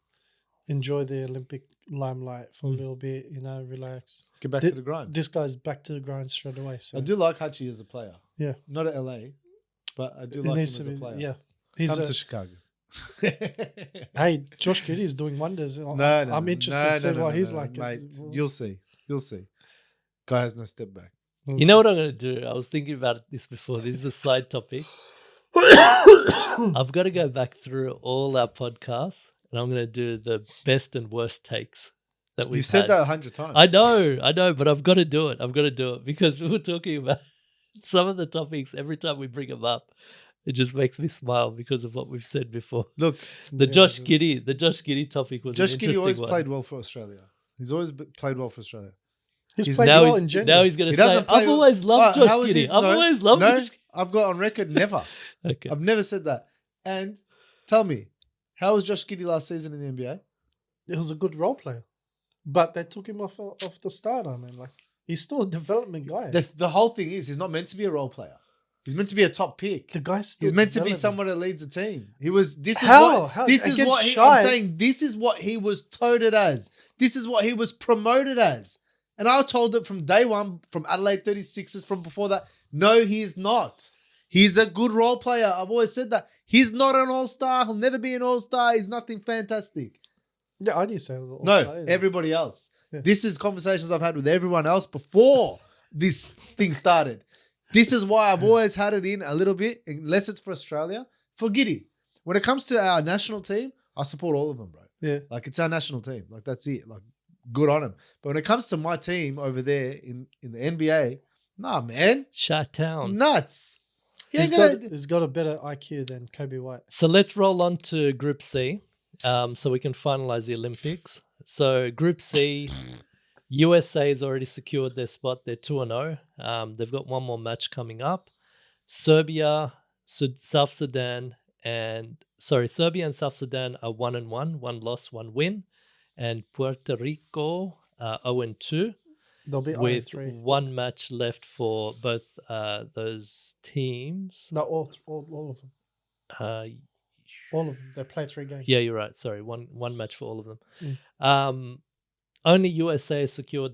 enjoy the Olympic limelight for a little bit, relax. Get back to the grind. This guy's back to the grind straight away. So I do like Hachi as a player. Yeah. Not at LA, but I do it like him needs as to a be- player. Yeah, he's Come to Chicago. hey, Josh Giddey is doing wonders. No, I'm interested to see what he's like. Mate, you'll see. You'll see. Guy has no step back. You know what I'm going to do? I was thinking about this before. This is a side topic. I've got to go back through all our podcasts, and I'm going to do the best and worst takes that we've You said had. that 100 times. I know, but I've got to do it. I've got to do it because we were talking about some of the topics. Every time we bring them up, it just makes me smile because of what we've said before. Look, The Josh Giddey topic was Josh an Giddey interesting always one. played well for Australia. He's always played well for Australia. He's played well in general. Now he's going He to say, doesn't play I've well- always loved Oh, Josh how is he- Giddey. I've no, always loved no, Josh. I've got on record never. Okay. I've never said that. And tell me, how was Josh Giddey last season in the NBA? He was a good role player, but they took him off the start. I mean, like he's still a development guy. The whole thing is he's not meant to be a role player. He's meant to be a top pick. The guy's still He's meant to be developing. someone that leads a team. He was. This is How? what. How? This is Against what Shai- I'm saying. This is what he was touted as. This is what he was promoted as. And I told it from day one, from Adelaide 36ers, from before that. No, he is not. He's a good role player. I've always said that. He's not an all-star. He'll never be an all-star. He's nothing fantastic. Yeah, I didn't say it was No, all-star, everybody else. Yeah. This is conversations I've had with everyone else before this thing started. This is why I've always had it in a little bit, unless it's for Australia. For Giddey. When it comes to our national team, I support all of them, bro. Yeah. Like, it's our national team. Like, that's it. Like, good on him. But when it comes to my team over there in the NBA, nah, man. Shut-town. Nuts. He He's ain't got, he's got a better IQ than Kobe White. So let's roll on to Group C, so we can finalize the Olympics. So Group C, USA has already secured their spot. They're 2-0. They've got one more match coming up. Serbia and South Sudan are 1-1, one loss, one win, and Puerto Rico 0-2. They'll be With 0-3. one match left for both those teams. No, all of them. All of them. They play 3 games. Yeah, you're right. Sorry, one match for all of them. Only USA has secured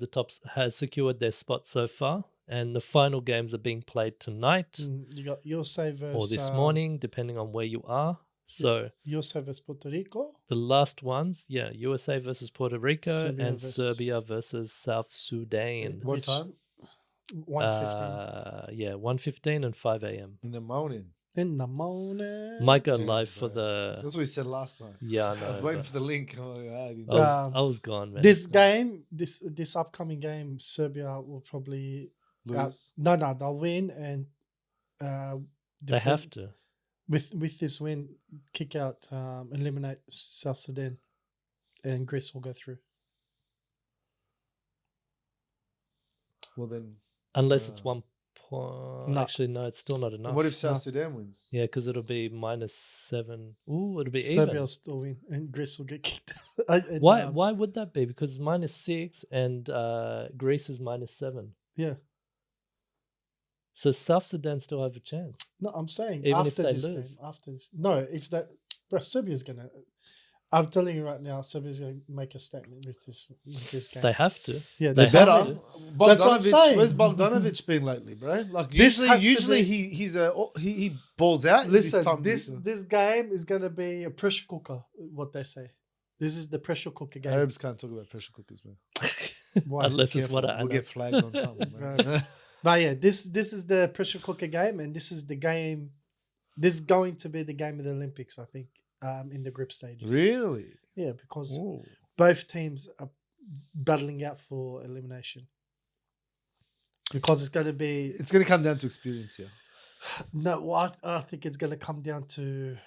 their spot so far, and the final games are being played tonight You got USA versus or this morning, depending on where you are. So USA versus Puerto Rico. the last ones, USA versus Puerto Rico Serbia and versus- Serbia versus South Sudan. What time? 1:15 1:15 and 5 a.m. in the morning. in the morning. Might go Damn, live for bro. the. That's what he said last night. Yeah, I know. I was waiting but for the link. I'm like, I didn't I was, Um, I was gone, man. This game, this upcoming game, Serbia will probably lose. they'll win and They have to. with this win, kick out, eliminate South Sudan, and Greece will go through. Well, then, Unless it's Uh, 1 point. No. Actually, no, it's still not enough. what if South No. Sudan wins? Yeah, because it'll be -7. Ooh, it'll be Serbia even. will still win, and Greece will get kicked out. And, Why? Why would that be? Because -6 and Greece is -7. Yeah. So South Sudan still have a chance. No, I'm saying Even if after they this lose. game. After this, no, if that, but Serbia's gonna. I'm telling you right now, Serbia's gonna make a statement with this game. They have to. yeah, they They have better. to. That's what I'm Bogdanovic, saying. where's Bogdanovic been lately, bro? Like This has to usually be- he balls out. Listen, this time. this game is gonna be a pressure cooker. What they say, this is the pressure cooker game. Arabs can't talk about pressure cookers, man. Why? Unless it's Careful, what I we'll know. get flagged on something, man. But yeah, this is the pressure cooker game, and this is the game. This is going to be the game of the Olympics, I think, in the group stages. Really? Yeah, because Ooh. both teams are battling out for elimination. Because it's going to be It's going to come down to experience here. no. What I think it's going to come down to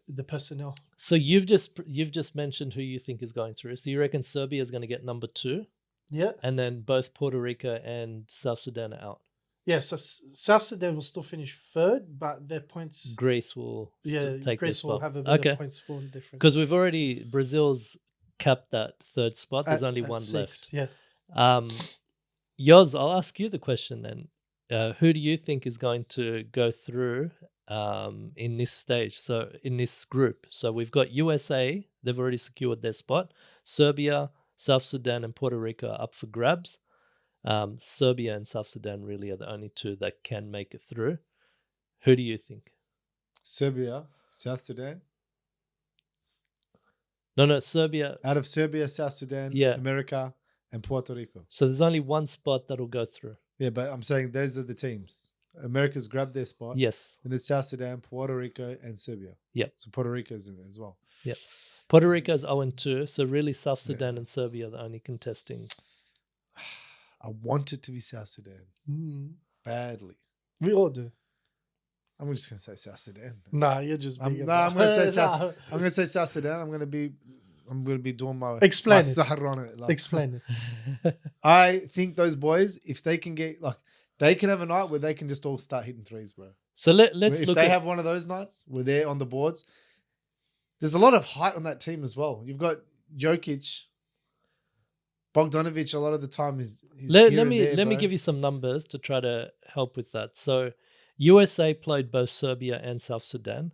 the personnel. So you've just mentioned who you think is going through. So you reckon Serbia is going to get number 2, Yeah, and then both Puerto Rico and South Sudan are out. yeah. So South Sudan will still finish third, but their points. Greece will Yeah, take Greece their will spot. have a better Okay, points for difference. because we've already Brazil's capped that third spot. There's only at one 6, left. Yeah. Yoz, I'll ask you the question then. who do you think is going to go through in this stage? So in this group, so we've got USA. They've already secured their spot. Serbia, South Sudan, and Puerto Rico are up for grabs. Serbia and South Sudan really are the only two that can make it through. Who do you think? Serbia, South Sudan. No, Serbia. Out of Serbia, South Sudan, Yeah. America, and Puerto Rico. So there's only one spot that'll go through. Yeah, but I'm saying those are the teams. America's grabbed their spot. Yes. And it's South Sudan, Puerto Rico, and Serbia. Yep. So Puerto Rico's in there as well. Yep. Puerto Rico's 0-2. So really South Sudan and Serbia are the only contesting. I want it to be South Sudan badly. We all do. I'm just gonna say South Sudan. Nah, you're just. I'm being gonna say South. I'm gonna say South Sudan. I'm gonna be doing my Explain my it. sahar on it. Like, Explain it. I think those boys, if they can get they can have a night where they can just all start hitting threes, bro. So let's If look they at have one of those nights where they're on the boards, there's a lot of height on that team as well. You've got Jokic, Bogdanovic. A lot of the time is let me give you some numbers to try to help with that. So USA played both Serbia and South Sudan,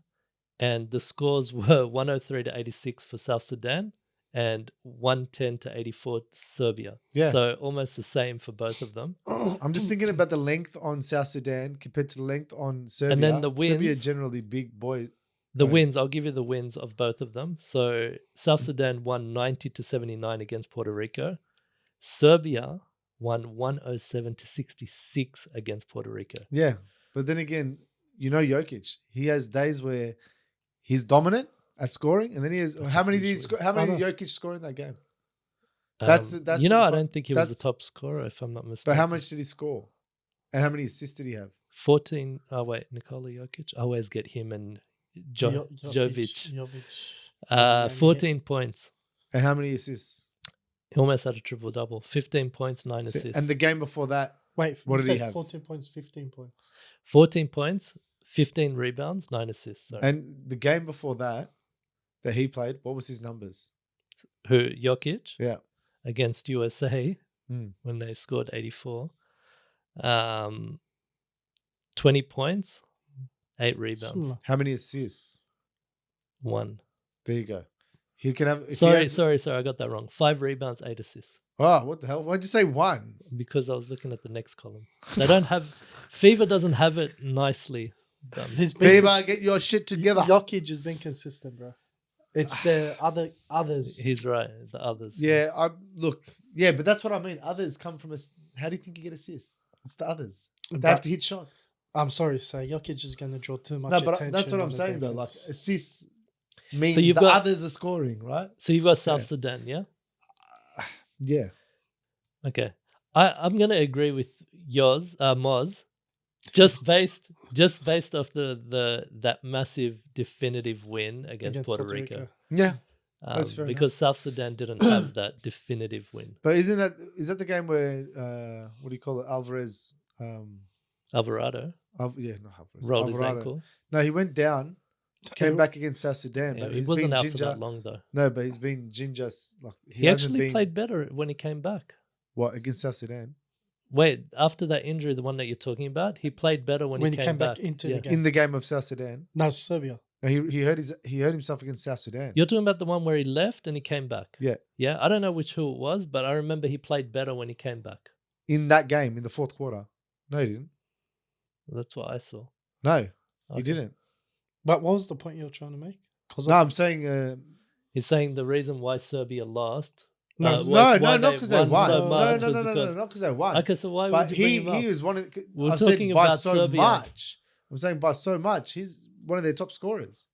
and the scores were 103-86 for South Sudan and 110-84 Serbia. Yeah. So almost the same for both of them. I'm just thinking about the length on South Sudan compared to the length on Serbia. And then the Serbia wins- generally big boy. The Right. wins, I'll give you the wins of both of them. So South Sudan won 90-79 against Puerto Rico. Serbia won 107-66 against Puerto Rico. Yeah, but then again, Jokic. He has days where he's dominant at scoring, and then he has That's how many usually- did he score? How many I did know. Jokic score in that game? That's I if don't think he was that's- the top scorer, if I'm not mistaken. But how much did he score? And how many assists did he have? 14. Oh, wait, Nikola Jokic. I always get him and Jovic. Jovic. 14 points. And how many assists? He almost had a triple-double. 15 points, 9 assists. And the game before that, Wait, what you did he said have? 14 points, 15 points. 14 points, 15 rebounds, 9 assists. Sorry. and the game before that he played, what was his numbers? Who? Jokic? Yeah. Against USA Mm. when they scored 84. 20 points, 8 rebounds, Similar. How many assists? 1. There you go. He can have. Sorry, I got that wrong. 5 rebounds, 8 assists. Oh, what the hell? Why'd you say 1? Because I was looking at the next column. They don't have FIBA doesn't have it nicely done. He's been FIBA, get your shit together. Jokic has been consistent, bro. It's the others. He's right. The others. Yeah, but that's what I mean. Others come from us. How do you think you get assists? It's the others. They have to hit shots. I'm sorry to say, Jokic is going to draw too much No, but attention. that's what on I'm the saying though. Like defense. assists means you've the got- others are scoring, right? So you've got South Yeah. Sudan, yeah? Yeah. Okay. I'm gonna agree with yours, Moz. Just based off that massive definitive win against Puerto Rico. Yeah. That's fair Because South Sudan didn't have that definitive win. But is that the game where what do you call it? Alvarez Alvarado not Alvarez. rolled his Alvarado. ankle. No, he went down, came back against South Sudan, Yeah, but he he's wasn't been out ginger. for that long though. No, but he's been ginger. Like He hasn't actually been, played better when he came back. what against South Sudan Wait, after that injury, the one that you're talking about, he played better when he came back into Yeah. the game. in the game of South Sudan. No, Serbia. No, he hurt himself against South Sudan. You're talking about the one where he left and he came back. Yeah. Yeah. I don't know who it was, but I remember he played better when he came back. In that game in the fourth quarter. No, he didn't. That's what I saw. No, Okay. he didn't. But what was the point you were trying to make? No, I'm saying He's saying the reason why Serbia lost. No, was not why because they won. so No, much no, was no, because- not because they won. Okay, so why But would you bring him up? he was one of. We're I said talking by about so Serbia. much. I'm saying by so much. He's one of their top scorers.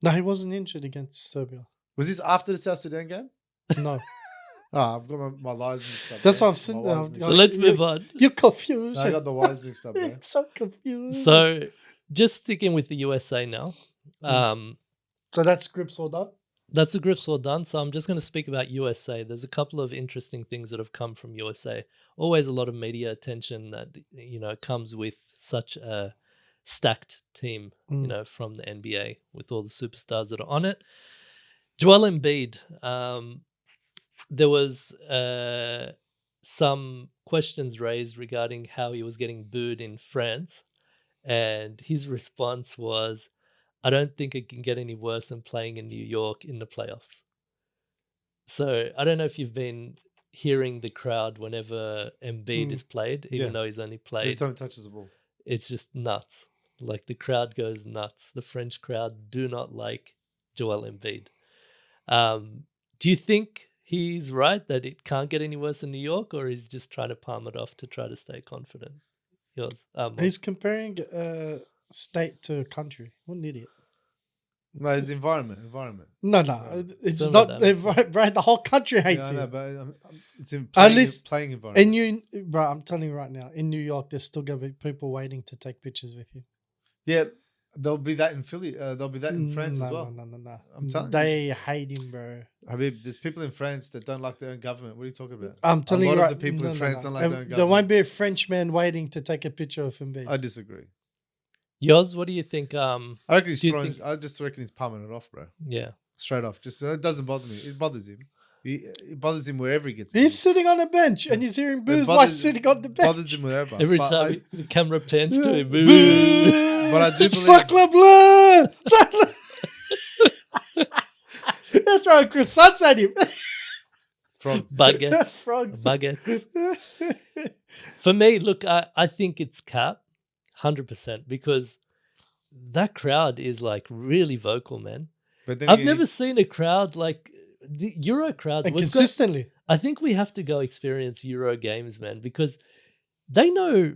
No, he wasn't injured against Serbia. Was this after the South Sudan game? No. I've got my lies mixed up. That's bro. what I'm saying. My lies mixed So up. let's move on. You're confused. No, I got the wires mixed up, bro. so confused. So just sticking with the USA now. So that's grips all done? That's the grips all done. So I'm just going to speak about USA. There's a couple of interesting things that have come from USA. Always a lot of media attention that, comes with such a stacked team, from the NBA with all the superstars that are on it. Joel Embiid, there was some questions raised regarding how he was getting booed in France, and his response was, "I don't think it can get any worse than playing in New York in the playoffs." So I don't know if you've been hearing the crowd whenever Embiid is played, even Yeah. though he's only Every played. time he touches the ball. It's just nuts. Like the crowd goes nuts. The French crowd do not like Joel Embiid. Do you think he's right that it can't get any worse in New York, or he's just trying to palm it off to try to stay confident? Yours, He's comparing state to country. What an idiot. No, it's environment. No, Right. it's Some not. of that makes sense. Right, the whole country Yeah, hates I know, him. but it's in At least playing environment. And bro, I'm telling you right now, in New York, there's still gonna be people waiting to take pictures with you. Yeah, there'll be that in Philly. There'll be that in France no, as well. No. I'm telling you. They hate him, bro. Habib, there's people in France that don't like their own government. What are you talking about? I'm telling a you lot right. of the people in France don't like their own There won't government. be a Frenchman waiting to take a picture of him. I disagree. Yours, what do you think? I reckon he's Do you throwing. think- I just reckon he's palming it off, bro. Yeah. Straight off. Just it doesn't bother me. It bothers him. It bothers him wherever he gets. He's booed. sitting on a bench and he's hearing It boos while sitting on the bench. Bothers him wherever. Every But time the camera pans to him, Boo! boo. But I do believe- Sacre bleu! Sacre- They're throwing croissants at him. Frogs. Baguettes. Frogs. Baguettes. For me, look, I think it's cap, 100%, because that crowd is like really vocal, man. But then I've again, never seen a crowd like the Euro crowds. And We've got- consistently. I think we have to go experience Euro games, man, because they know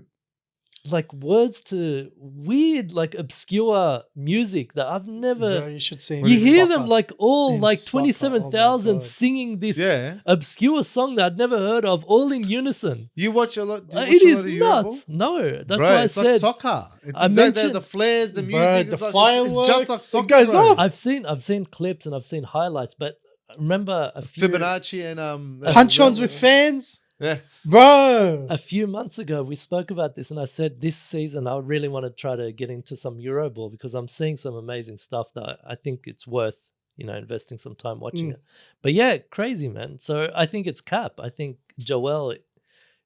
like words to weird, like obscure music that I've never. Bro, you should see him You in hear soccer. them like all In like soccer, oh my 27,000 God. singing this yeah, obscure song that I'd never heard of, all in unison. you watch a lot. Do you watch It a is lot of Euro nuts. ball? No, that's Bro, why I it's said like soccer. It's I exactly mentioned- the flares, the music, Bro, it's the like, fireworks, It's just like it soccer. goes bro. off. I've seen clips and I've seen highlights, but remember a few Fibonacci and Punch-ons with fans. Yeah, Bro. a few months ago we spoke about this, and I said this season I really want to try to get into some Euro ball because I'm seeing some amazing stuff that I think it's worth investing some time watching it. But yeah, crazy, man. So I think it's cap. I think Joel,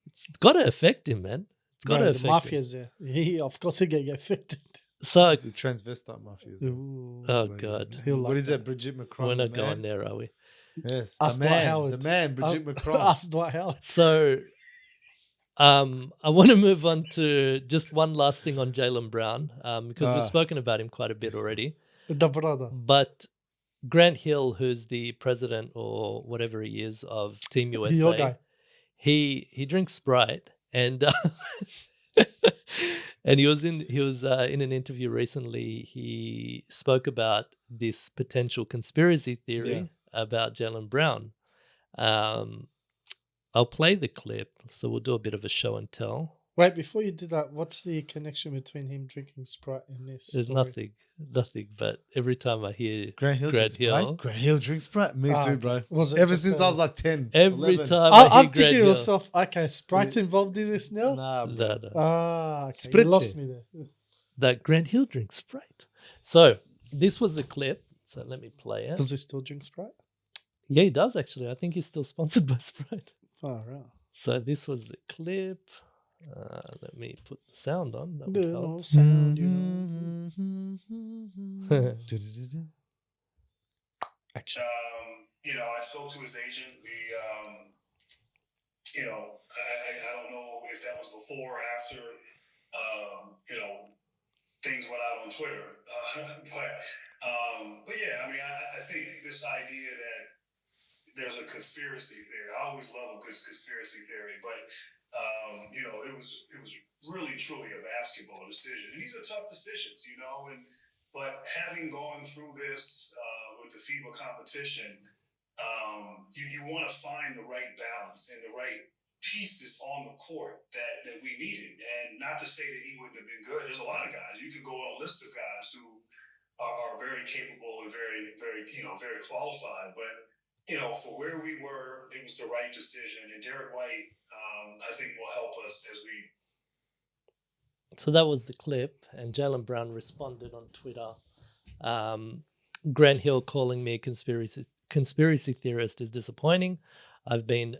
it's got to affect him, man. It's got to Bro, affect the him. mafia's there. Of course, he'll get affected. So the transvestite mafias. Ooh. oh But, god, He'll What like is that? Brigitte Macron. we're the not going man? there, are we? Yes, Us the Dwight man, Howard. the man, Brigitte Macron. Ask Dwight Howard. So, I want to move on to just one last thing on Jaylen Brown, because we've spoken about him quite a bit Yes. already. The brother. But Grant Hill, who's the president or whatever he is of Team Your USA, guy. he drinks Sprite, and and he was in an interview recently. He spoke about this potential conspiracy theory about Jaylen Brown. I'll play the clip, so we'll do a bit of a show and tell. Wait, before you do that, what's the connection between him drinking Sprite and this? There's story? nothing. But every time I hear Grant Hill Grant drinks Hill. Sprite. Grant Hill drinks Sprite. Me Ah, too, bro. Was it Ever just, since I was like 10. every 11. time I hear I'm Grant thinking to Hill, myself, okay, Sprite's involved in this now? Nah, bro. no. Ah, okay. Sprite. You lost me there. That Grant Hill drinks Sprite. So this was a clip. So let me play it. Does he still drink Sprite? Yeah, he does actually. I think he's still sponsored by Sprite. Oh, right. So this was the clip. Let me put the sound on. That would help. No sound, you know. Action. I spoke to his agent. I don't know if that was before or after, things went out on Twitter. But yeah, I think this idea that there's a conspiracy theory. I always love a good conspiracy theory, but it was really truly a basketball decision. And these are tough decisions, but having gone through this with the FIBA competition, you want to find the right balance and the right pieces on the court that we needed. And not to say that he wouldn't have been good. There's a lot of guys. You could go on a list of guys who are very capable and very, very, very qualified. But for where we were, it was the right decision. And Derek White, I think, will help us as we. So that was the clip, and Jaylen Brown responded on Twitter. Grant Hill calling me a conspiracy theorist is disappointing. I've been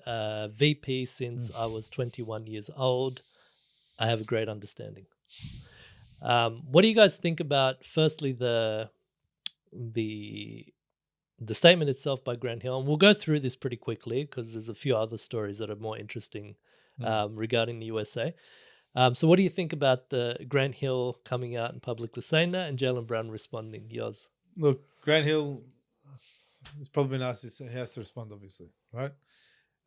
VP since I was 21 years old. I have a great understanding. What do you guys think about, firstly, the statement itself by Grant Hill? And we'll go through this pretty quickly because there's a few other stories that are more interesting regarding the USA. So what do you think about the Grant Hill coming out and publicly saying that and Jaylen Brown responding? Yours? Look, Grant Hill, it's probably nice to say he has to respond, obviously, right?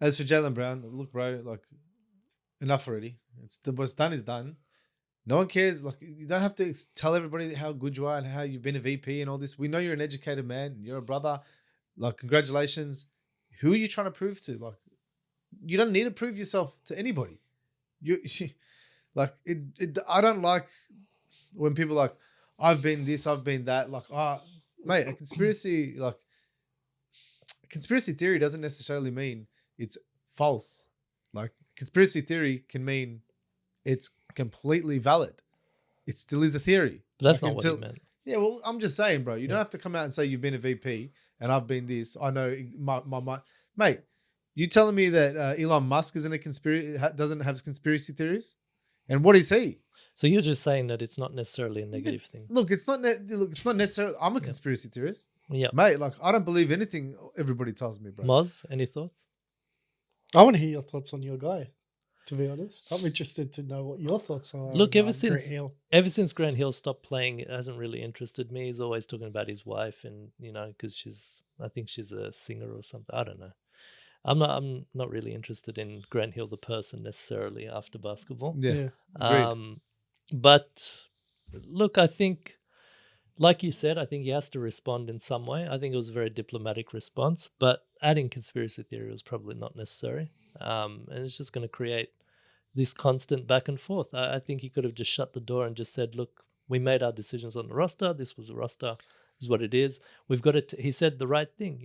As for Jaylen Brown, look, bro, like, enough already. What's done is done. No one cares. Like, you don't have to tell everybody how good you are and how you've been a VP and all this. We know you're an educated man. You're a brother. Like, congratulations. Who are you trying to prove to? Like, you don't need to prove yourself to anybody. Like, I don't like when people are like, I've been this, I've been that. Like, mate, a conspiracy theory doesn't necessarily mean it's false. Like, conspiracy theory can mean it's completely valid. It still is a theory. But that's not what he meant. Yeah, well, I'm just saying, bro. You don't have to come out and say you've been a VP and I've been this. I know my mate. You telling me that Elon Musk isn't a doesn't have conspiracy theories? And what is he? So you're just saying that it's not necessarily a negative thing. Look, it's not necessarily. I'm a conspiracy theorist. Yeah, mate. Like, I don't believe anything everybody tells me, bro. Moz, any thoughts? I want to hear your thoughts on your guy. To be honest, I'm interested to know what your thoughts are. Look, on, ever since Grant Grant Hill stopped playing, it hasn't really interested me. He's always talking about his wife, and because I think she's a singer or something. I don't know. I'm not really interested in Grant Hill the person necessarily after basketball. Yeah. But look, I think, like you said, I think he has to respond in some way. I think it was a very diplomatic response, but adding conspiracy theory was probably not necessary. And it's just going to create this constant back and forth. I think he could have just shut the door and just said, look, we made our decisions on the roster. This was the roster. This is what it is. We've got it. He said the right thing,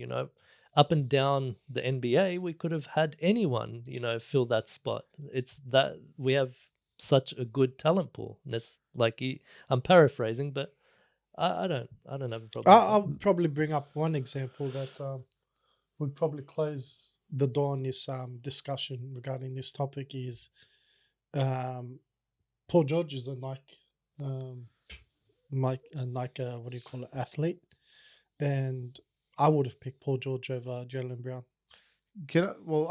up and down the NBA, we could have had anyone, fill that spot. It's that we have such a good talent pool. I'm paraphrasing, but I don't have a problem. I'll probably bring up one example that would probably close the door on this discussion regarding this topic is Paul George is a Nike athlete, and I would have picked Paul George over Jaylen Brown.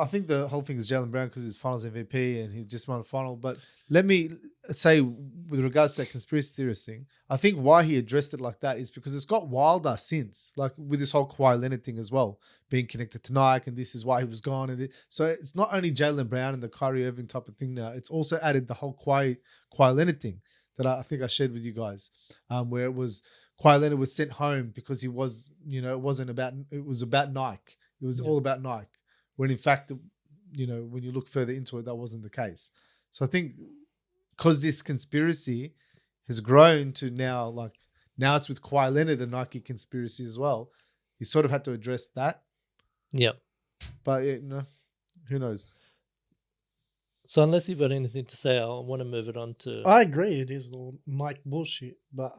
I think the whole thing is Jaylen Brown because he's Finals MVP and he just won a final. But let me say, with regards to that conspiracy theorist thing, I think why he addressed it like that is because it's got wilder since, like with this whole Kawhi Leonard thing as well, being connected to Nike, and this is why he was gone. So it's not only Jaylen Brown and the Kyrie Irving type of thing now. It's also added the whole Kawhi Leonard thing that I think I shared with you guys, where it was Kawhi Leonard was sent home because he was, it was about Nike. It was all about Nike. When in fact, when you look further into it, that wasn't the case. So I think because this conspiracy has grown to now it's with Kawhi Leonard and Nike conspiracy as well, he sort of had to address that. Yeah. But who knows? So unless you've got anything to say, I want to move it on to... I agree it is all Nike bullshit, but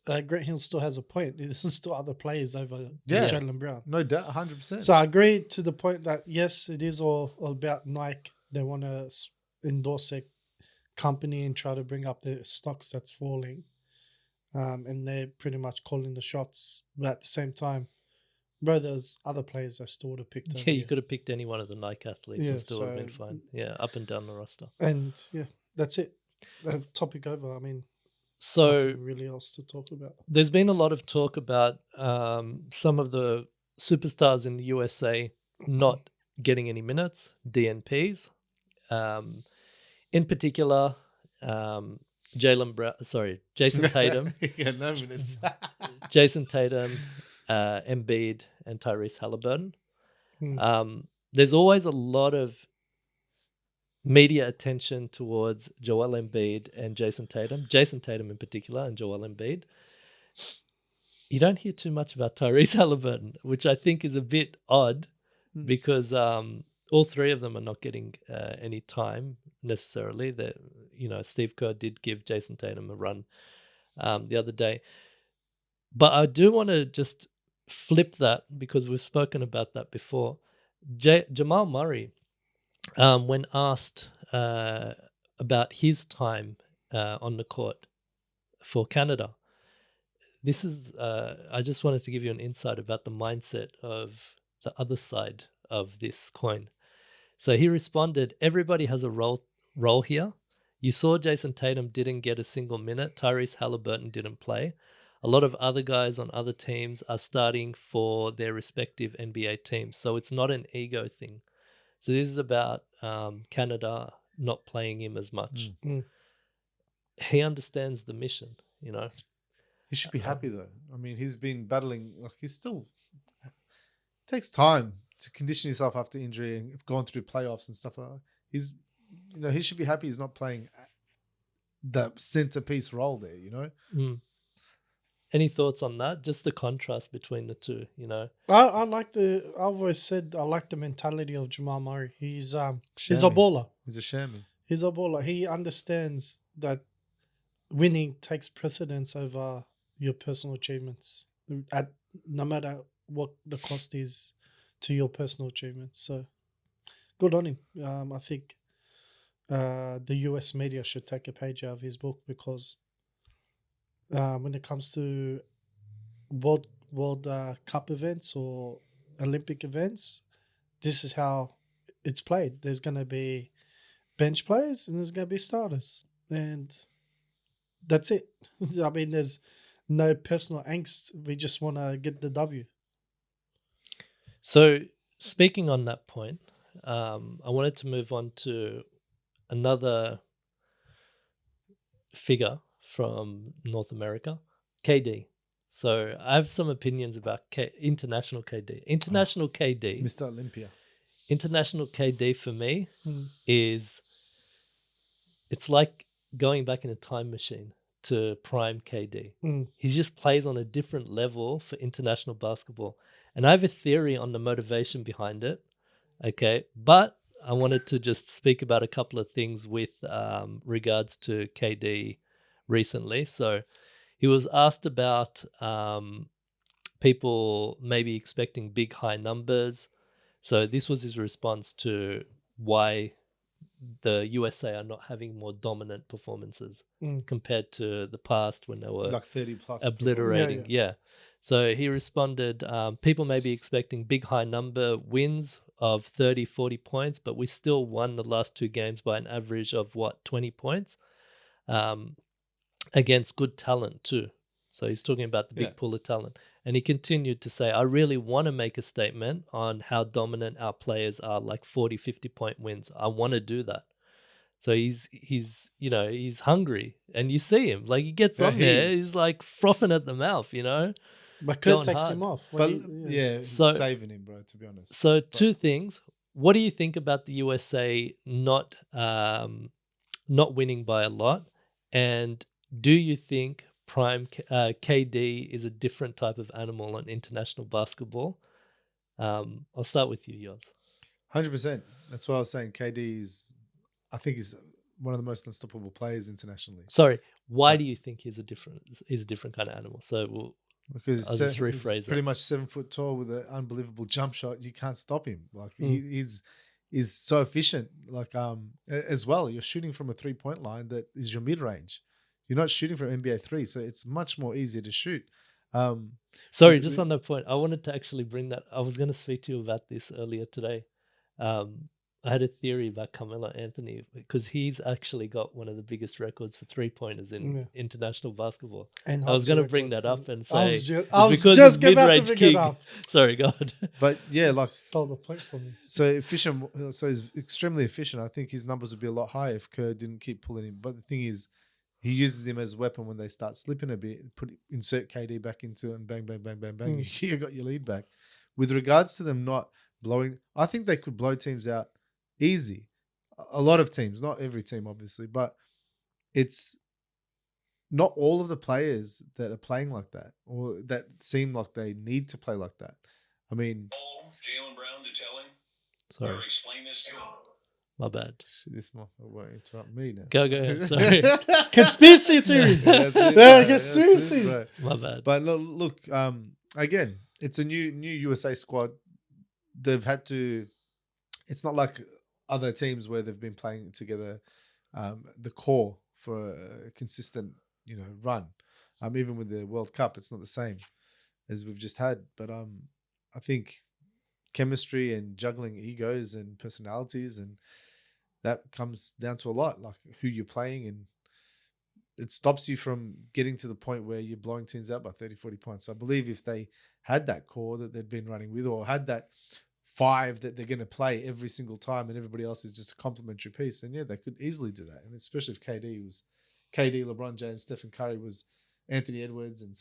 Grant Hill still has a point. There's still other players over Jaylen Brown. No doubt, 100%. So I agree to the point that, yes, it is all about Nike. They want to endorse a company and try to bring up the stocks that's falling. And they're pretty much calling the shots. But at the same time, bro, there's other players that still would have picked. Yeah, you could have picked any one of the Nike athletes and still would have been fine. Yeah, up and down the roster. And that's it. Topic over. I mean, so nothing really else to talk about. There's been a lot of talk about some of the superstars in the USA not getting any minutes, DNPs. In particular, Jason Tatum. Yeah, no minutes. Jason Tatum, Embiid, and Tyrese Halliburton. There's always a lot of media attention towards Joel Embiid and Jason Tatum in particular, and Joel Embiid. You don't hear too much about Tyrese Halliburton, which I think is a bit odd because all three of them are not getting any time necessarily. Steve Kerr did give Jason Tatum a run the other day. But I do want to just flip that because we've spoken about that before. Jamal Murray, when asked about his time on the court for Canada, this is I just wanted to give you an insight about the mindset of the other side of this coin. So he responded, "Everybody has a role here. You saw Jason Tatum didn't get a single minute. Tyrese Halliburton didn't play. A lot of other guys on other teams are starting for their respective NBA teams. So it's not an ego thing. So this is about Canada not playing him as much. He understands the mission, you know." He should be happy though. I mean, he's been battling. Like he's still takes time to condition yourself after injury and going through playoffs and stuff like that. He's, he should be happy he's not playing the centerpiece role there. Any thoughts on that? Just the contrast between the two, I like I've always said I like the mentality of Jamal Murray. He's a Shammy. baller. He's a shammy. He's a baller. He understands that winning takes precedence over your personal achievements, no matter what the cost is to your personal achievements. So good on him. I think the US media should take a page out of his book, because when it comes to World Cup events or Olympic events, this is how it's played. There's going to be bench players and there's going to be starters, and that's it. I mean, there's no personal angst. We just want to get the W. So speaking on that point, I wanted to move on to another figure from North America, KD. So I have some opinions about international KD. International KD. Mr. Olympia. International KD for me is, it's like going back in a time machine to prime KD. He just plays on a different level for international basketball. And I have a theory on the motivation behind it. Okay. But I wanted to just speak about a couple of things with regards to KD recently. So he was asked about people maybe expecting big high numbers. So this was his response to why the USA are not having more dominant performances compared to the past when they were like 30 plus obliterating. Yeah. So he responded, people may be expecting big high number wins of 30, 40 points, but we still won the last two games by an average of 20 points against good talent too. So he's talking about the big pool of talent. And he continued to say, I really want to make a statement on how dominant our players are, like 40, 50 point wins. I want to do that. So he's hungry, and you see him, like he gets on there. He's like frothing at the mouth, But Kurt takes him off. But so, saving him, bro, to be honest. So two things. What do you think about the USA not winning by a lot? And do you think prime KD is a different type of animal on international basketball? I'll start with you, yours. 100%. That's why I was saying KD is, I think he's one of the most unstoppable players internationally. Sorry, why do you think he's a different kind of animal? So because I'll just rephrase pretty much 7 foot tall with an unbelievable jump shot. You can't stop him. Like he's so efficient. Like as well, you're shooting from a 3-point line that is your mid range. You're not shooting from NBA 3, so it's much more easier to shoot. Sorry, just on that point, I wanted to actually bring that. I was going to speak to you about this earlier today. I had a theory about Carmelo Anthony, because he's actually got one of the biggest records for 3-pointers in international basketball. And I was going to bring that up and say, I was just about to bring it up. Sorry, God. But yeah, like stole the point from me. So efficient. So he's extremely efficient. I think his numbers would be a lot higher if Kerr didn't keep pulling him. But the thing is, he uses him as a weapon when they start slipping a bit. Insert KD back into and bang, bang, bang, bang, bang. You got your lead back. With regards to them not blowing, I think they could blow teams out easy. A lot of teams, not every team, obviously, but it's not all of the players that are playing like that or that seem like they need to play like that. I mean, Jaylen Brown to tell him. Sorry. Or explain this to him. My bad. This motherfucker won't interrupt me now. Go ahead. Sorry. Conspiracy theories. Conspiracy. My bad. But look, again, it's a new USA squad. They've had to it's not like other teams where they've been playing together, the core for a consistent, run. Even with the World Cup, it's not the same as we've just had. But I think chemistry and juggling egos and personalities, and that comes down to a lot, like who you're playing, and it stops you from getting to the point where you're blowing teams out by 30, 40 points. I believe if they had that core that they've been running with, or had that 5 that they're going to play every single time and everybody else is just a complementary piece, then yeah, they could easily do that. And especially if KD, LeBron James, Stephen Curry was Anthony Edwards and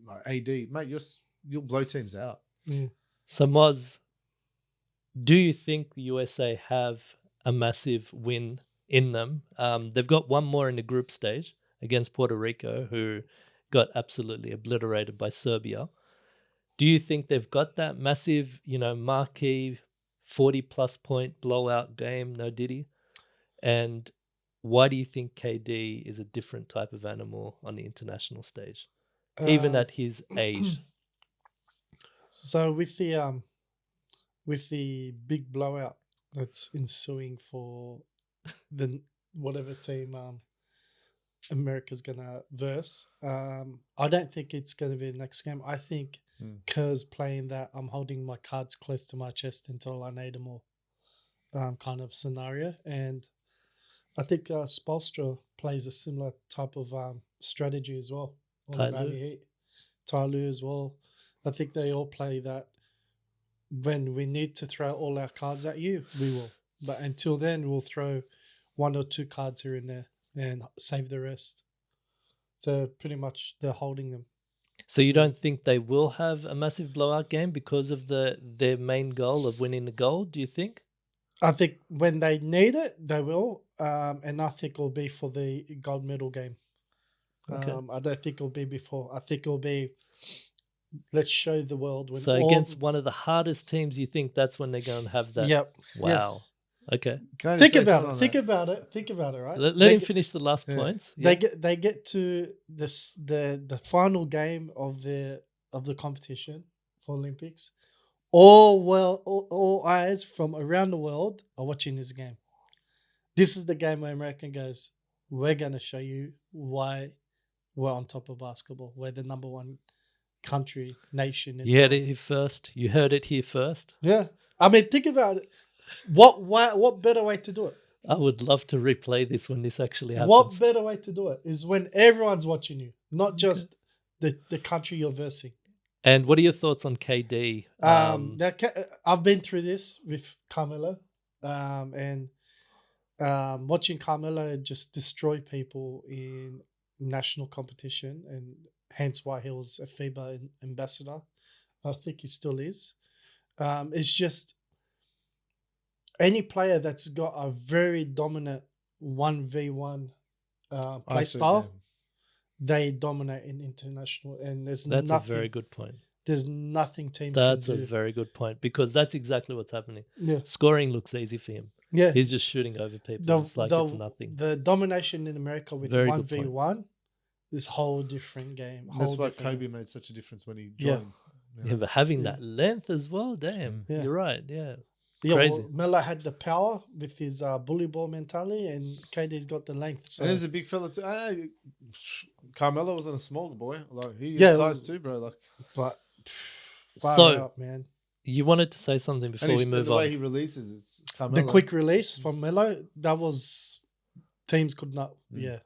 like AD, mate, you'll blow teams out. So Moz, do you think the USA have a massive win in them? They've got one more in the group stage against Puerto Rico, who got absolutely obliterated by Serbia. Do you think they've got that massive, marquee 40-plus point blowout game, no Diddy? And why do you think KD is a different type of animal on the international stage, even at his age? So with the big blowout that's ensuing for the whatever team America's gonna verse, I don't think it's gonna be the next game. I think Kerr's playing that I'm holding my cards close to my chest until I need them more kind of scenario, and I think Spoelstra plays a similar type of strategy as well. Tyloo as well. I think they all play that. When we need to throw all our cards at you, we will. But until then, we'll throw 1 or 2 cards here and there and save the rest. So pretty much they're holding them. So you don't think they will have a massive blowout game because of their main goal of winning the gold, do you think? I think when they need it, they will. And I think it'll be for the gold medal game. Okay. I don't think it'll be before. I think it'll be, let's show the world. So against one of the hardest teams, you think that's when they're going to have that? Yep. Wow. Yes. Okay. Think about it, right? Let him finish the last points. Yeah. They get to the final game of the competition for Olympics. All eyes from around the world are watching this game. This is the game where America goes, we're going to show you why we're on top of basketball. We're the number one country, nation. You heard it here first. Yeah. I mean, think about it. What better way to do it? I would love to replay this when this actually happens. What better way to do it is when everyone's watching you, not just the country you're versing. And what are your thoughts on KD? I've been through this with Carmelo, and watching Carmelo just destroy people in national competition, and hence why he was a FIBA ambassador. I think he still is. It's just any player that's got a very dominant 1v1 play style, they dominate in international, and that's a very good point. There's nothing teams That's can do. a very good point, because that's exactly what's happening. Yeah. Scoring looks easy for him. Yeah. He's just shooting over people. It's like it's nothing. The domination in America with Very 1v1 is a whole different game. That's why Kobe made such a difference when he joined. Yeah, but having that length as well, damn. Yeah. You're right, yeah. Yeah, Crazy. well, Melo had the power with his bully ball mentality, and KD's got the length. So. And he's a big fella too. Carmelo wasn't a small boy. Like he had size too, bro. Like, but out, man. You wanted to say something before we move the on. way he releases, it's Carmelo. The quick release from Melo, that was teams could not. Yeah.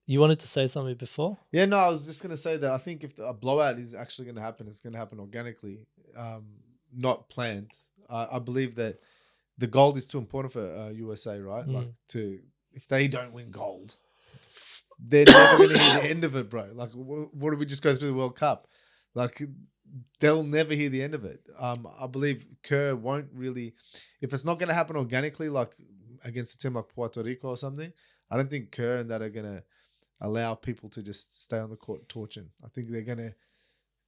You wanted to say something before? Yeah, no, I was just gonna say that I think if a blowout is actually gonna happen, it's gonna happen organically, not planned. I believe that the gold is too important for USA, right? Like if they don't win gold, they're never going to hear the end of it, bro. Like, what did we just go through the World Cup? Like, they'll never hear the end of it. I believe Kerr won't really, if it's not going to happen organically, like against a team like Puerto Rico or something, I don't think Kerr and that are going to allow people to just stay on the court torching. I think they're going to,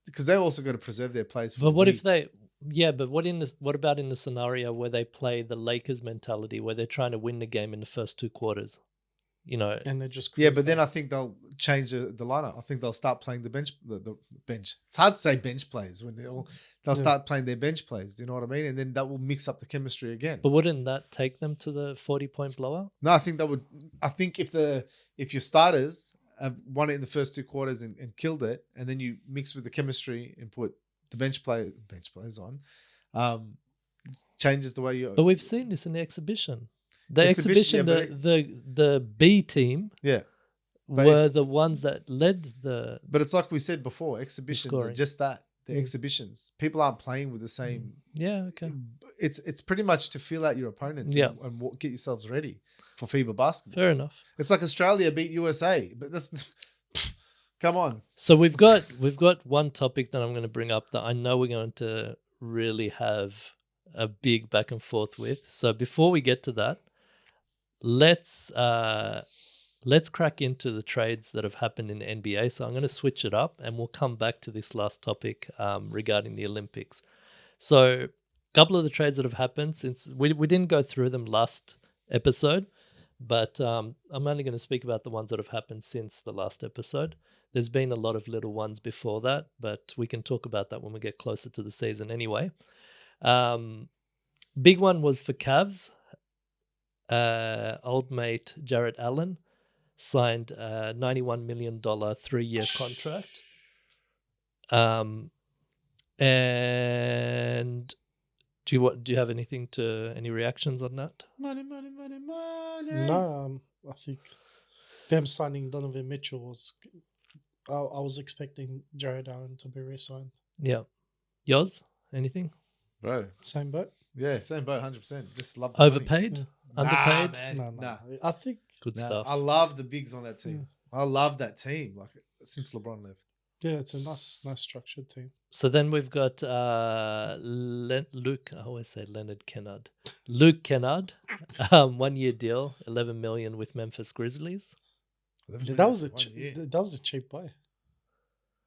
because they're also going to preserve their place. But what if they? Yeah, but what about in the scenario where they play the Lakers mentality, where they're trying to win the game in the first 2 quarters? you know, And they just Yeah, cruise but then back. I think they'll change the lineup. I think they'll start playing the bench. The bench. It's hard to say bench players when they'll Yeah. start playing their bench players. Do you know what I mean? And then that will mix up the chemistry again. but wouldn't that take them to the 40-point blowout? No, I think that would. I think if your starters have won it in the first 2 quarters and killed it, and then you mix with the chemistry and put the bench players on, changes the way you. But we've seen this in the exhibition. The Exhibition, exhibition, yeah, the B team Yeah, But were the ones that led the but it's like we said before. Exhibitions are scoring. just that. They're Mm. exhibitions. People aren't playing with the same. Yeah, okay. It's pretty much to feel out your opponents Yeah. and get yourselves ready for FIBA basketball. Fair enough. It's like Australia beat USA, but that's come on. So we've got one topic that I'm going to bring up that I know we're going to really have a big back and forth with. So before we get to that, let's crack into the trades that have happened in the NBA. So I'm going to switch it up, and we'll come back to this last topic regarding the Olympics. So a couple of the trades that have happened since we didn't go through them last episode, but I'm only going to speak about the ones that have happened since the last episode. There's been a lot of little ones before that, but we can talk about that when we get closer to the season anyway. Big one was for Cavs. Old mate Jarrett Allen signed a $91 million 3-year contract. And do you have any reactions on that? Money. No, I think them signing Donovan Mitchell was. I was expecting Jared Allen to be re-signed. Yeah. Yours? Anything? Bro. Same boat. Yeah, same boat, 100%. Just love the money. Overpaid? Yeah. Underpaid? man. No. Nah. I think Good Nah, stuff. I love the bigs on that team. I love that team. Like since LeBron left. it's a nice structured team. So then we've got Luke. I always say Leonard Kennard. Luke Kennard, 1-year deal, $11 million with Memphis Grizzlies. That was a 1 year. that was a cheap buy.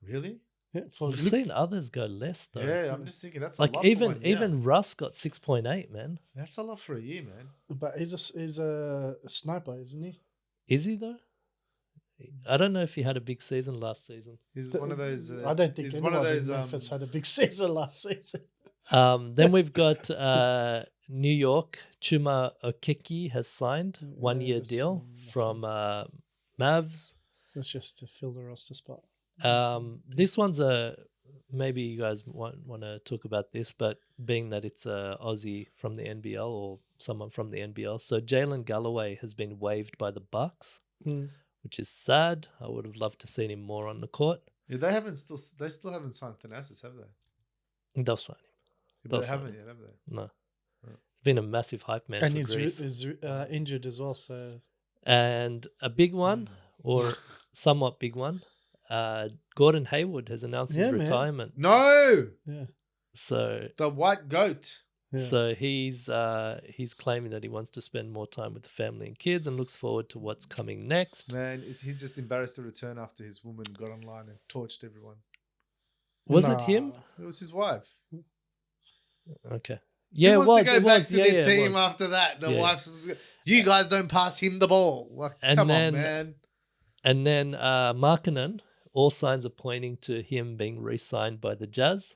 Really? Yeah, for We've Luke, seen others go less though. Yeah, I'm just thinking that's a Like lot for 1 year. even Russ got 6.8, man. That's a lot for a year, man. but he's a sniper, isn't he? Is he though? I don't know if he had a big season last season. He's one of those. I don't think he's anyone one of those. in Memphis had a big season last season. Then we've got New York. Chuma Okeke has signed 1-year that's deal nothing. from Mavs. That's just to fill the roster spot. This one's maybe you guys want to talk about this, but being that it's a Aussie from the NBL or someone from the NBL, so Jalen Galloway has been waived by the Bucks, which is sad. I would have loved to seen him more on the court. Yeah, they still haven't signed Thanasis, have they? They'll sign him. But They'll they sign haven't him. yet, have they? No, Right. it's been a massive hype man And for he's Greece. injured as well. So And a big one, or somewhat big one, Gordon Hayward has announced his Yeah, man. retirement. No, yeah, So the white goat. yeah. So he's claiming that he wants to spend more time with the family and kids and looks forward to what's coming next. Man, he just embarrassed to return after his woman got online and torched everyone. Was it him? It was his wife. Okay. He Yeah, it wants was. to go It back was. to Yeah, the yeah, it team was. after that. The Yeah. wife's, you guys don't pass him the ball. Like, And come then- on, man. And then Markkanen, all signs are pointing to him being re-signed by the Jazz.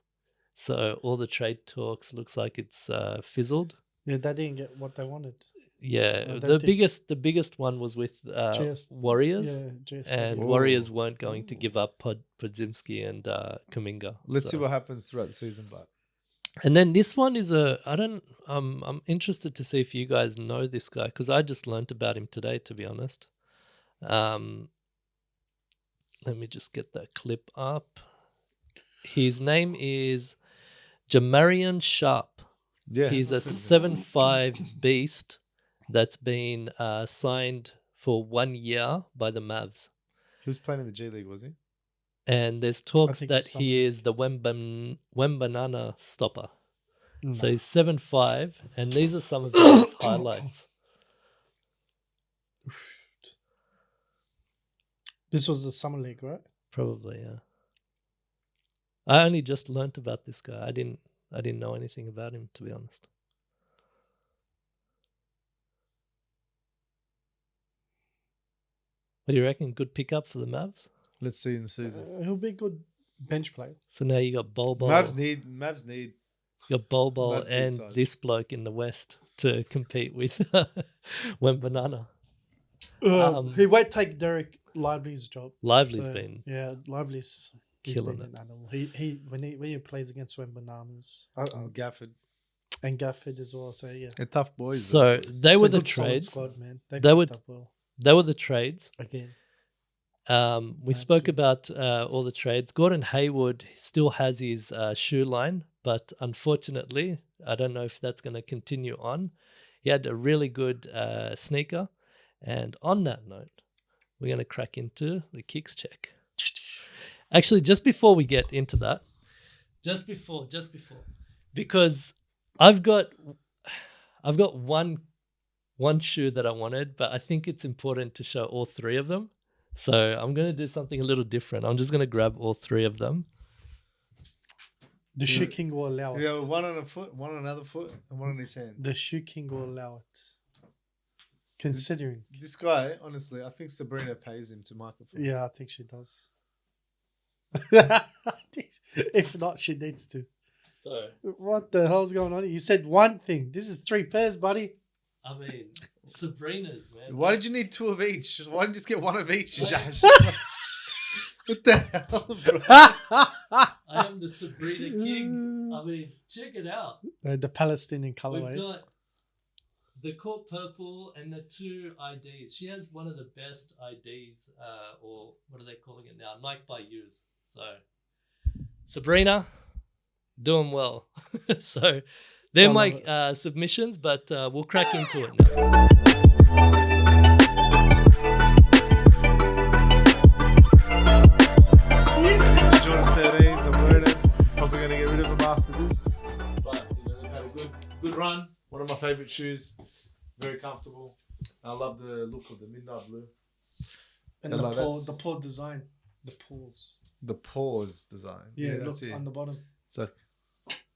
So all the trade talks looks like it's fizzled. Yeah, they didn't get what they wanted. Yeah, I don't the think- biggest one was with GS Warriors. Yeah, GS. And Ooh. Warriors weren't going to give up Podzimski and Kuminga. Let's see so- what happens throughout the season, but And then this one is I'm interested to see if you guys know this guy because I just learnt about him today, to be honest. Let me just get that clip up. His name is Jamarian Sharp. yeah, He's a 7'5" beast that's been signed for 1 year by the Mavs. He was playing in the G League, was he? And there's talks think that some- he is the Wembanana stopper. No. So he's 7'5", and these are some of his highlights. This was the summer league, right? Probably, yeah. I only just learnt about this guy. I didn't know anything about him, to be honest. What do you reckon? Good pickup for the Mavs? Let's see in the season. He'll be a good bench player. So now you got Bol Bol. Mavs need. You got Bol Bol Mavs need and size. this bloke in the West to compete with Wembanana. He won't take Derek Lively's job. Lively's So, been yeah, Lively's he's killing been it. an animal. When he plays against Wembananas Gafford. and Gafford as well. So yeah, They're tough boys. So they It's were a the good, solid trades. squad, man. They were- picked up well They were the trades. again. We spoke Absolutely. about all the trades. Gordon Hayward still has his shoe line, but unfortunately, I don't know if that's going to continue on. He had a really good sneaker. And on that note, we're going to crack into the kicks check. Actually, just before we get into that, just before, because I've got one shoe that I wanted, but I think it's important to show all three of them. So I'm going to do something a little different. I'm just going to grab all three of them. The shoe king will allow it. Yeah, one on a foot, one on another foot, and one on his hand. The shoe king will allow it. Considering, This guy, honestly, I think Sabrina pays him to market for him. yeah, I think she does. If not, she needs to. So, What the hell's going on? You said one thing. This is 3 pairs, buddy. I mean, Sabrina's, man. Why did you need 2 of each? Why didn't you just get 1 of each, Josh? What the hell, bro? I am the Sabrina king. I mean, check it out. The Palestinian We've colorway. got the court purple and the 2 IDs. She has one of the best IDs, or what are they calling it now? Nike by Use. So, Sabrina, doing well. So, they're I my love submissions, but we'll crack into it now. Jordan 13s, I'm wearing them. Probably going to get rid of them after this. But, they've had a good run. One of my favourite shoes. Very comfortable. I love the look of the midnight blue. And Yeah, like the paw design. The paws. The paws design. Yeah, that's look it. on the bottom. It's like,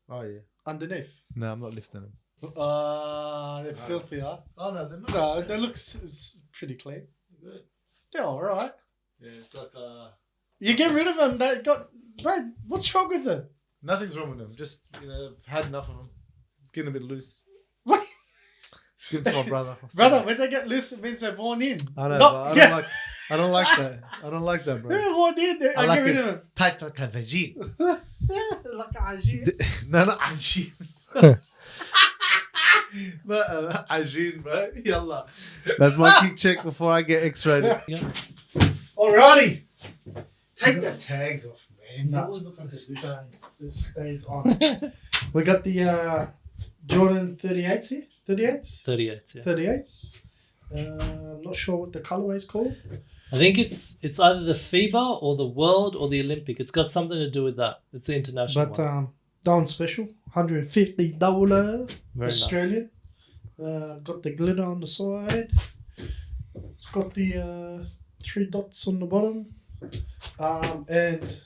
oh yeah. Underneath. No, I'm not lifting them. They're filthy, huh? Oh no, they're not. No, they look pretty clean. Good. They're all right. Yeah, it's like You get rid of them. They got, bro. What's wrong with them? nothing's wrong with them. Just I've had enough of them. Getting a bit loose. What? Give them to my brother. Brother, when they get loose, it means they're worn in. I know, Not- but I yeah. don't like that. I don't like that, bro. They're worn in. I I like get rid it. of them. Tight like a vagine. Like a agile. No, not agine. Not agine, bro. Yalla. That's my kick check before I get X-rated. Yeah. Alrighty. Take the tags off, man. No, Always look like this stays on. We got the Jordan 38s here. 38s? 38s, yeah. 38s. I'm not sure what the colorway is called. I think it's either the FIBA or the World or the Olympic. It's got something to do with that. It's the international But one. down special, $150 Very Australian. Got the glitter on the side. It's got the 3 dots on the bottom. And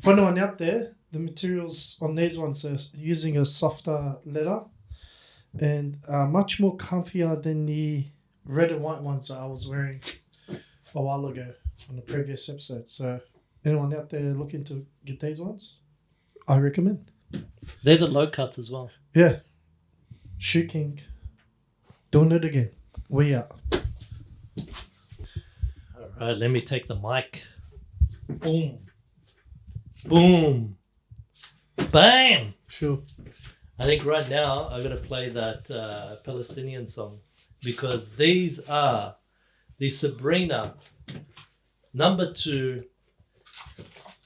for anyone out there, the materials on these ones are using a softer leather and much more comfier than the red and white ones that I was wearing a while ago on the previous episode. So anyone out there looking to get these ones, I recommend. They're the low cuts as well. Yeah. Shoe King. Doing it again. We are. All right, let me take the mic. Boom. Boom. Bam. Sure. I think right now I'm going to play that Palestinian song because these are the Sabrina #2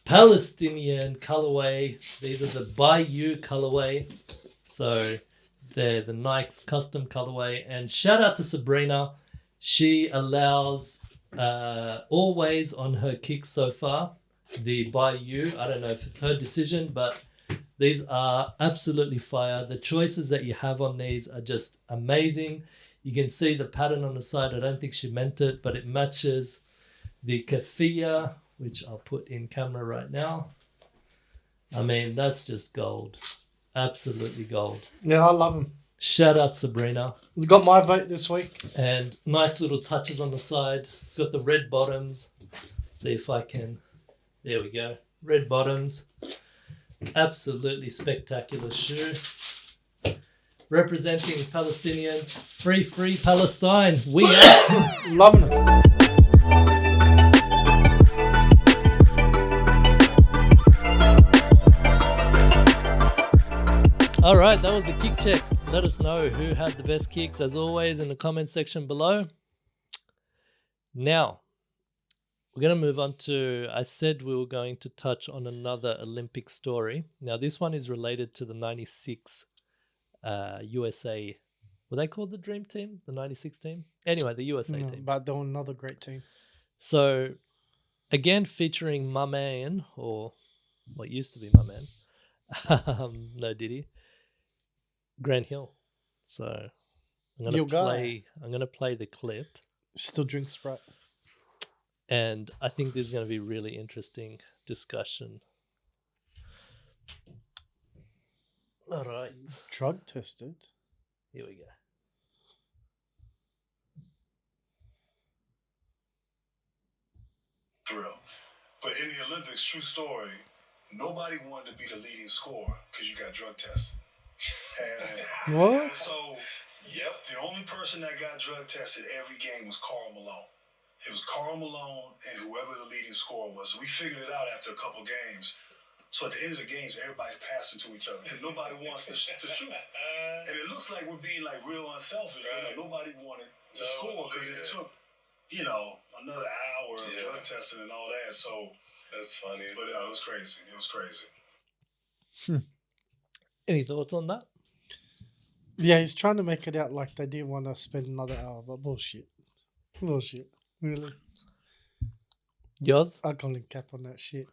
Palestinian colorway. These are the Bayou colorway. So they're the Nike's custom colorway. And shout out to Sabrina. She allows always on her kicks so far the Bayou. I don't know if it's her decision, but these are absolutely fire. The choices that you have on these are just amazing. You can see the pattern on the side. I don't think she meant it, but it matches the keffiyeh, which I'll put in camera right now. I mean, that's just gold. Absolutely gold. Yeah, I love them. Shout out Sabrina. You got my vote this week. And nice little touches on the side. Got the red bottoms. See if I can. There we go. Red bottoms. Absolutely spectacular shoe. Representing Palestinians. Free Palestine. We are. Loving it. All right, that was a kick check. Let us know who had the best kicks, as always, in the comment section below. Now, we're going to move on to, I said we were going to touch on another Olympic story. Now, this one is related to the 96 USA. Were they called the Dream Team? The 96 team? Anyway, the USA team. But they're another great team. So, again, featuring my man, or what used to be my man. No Diddy. Grant Hill. So I'm gonna play the clip. Still drink Sprite. And I think this is gonna be a really interesting discussion. All right. Drug tested. Here we go. Thrill. But in the Olympics, true story, nobody wanted to be the leading scorer because you got drug tested. And What? So, the only person that got drug tested every game was Karl Malone. It was Karl Malone and whoever the leading scorer was. So we figured it out after a couple games. So at the end of the games, everybody's passing to each other because nobody wants to shoot. And it looks like we're being like real unselfish. Right? Like nobody wanted to score because it took, another hour of drug testing and all that. So that's funny. But it was crazy. It was crazy. Any thoughts on that? Yeah, he's trying to make it out like they didn't want to spend another hour, but bullshit. Really. Yours? I can't link cap on that shit.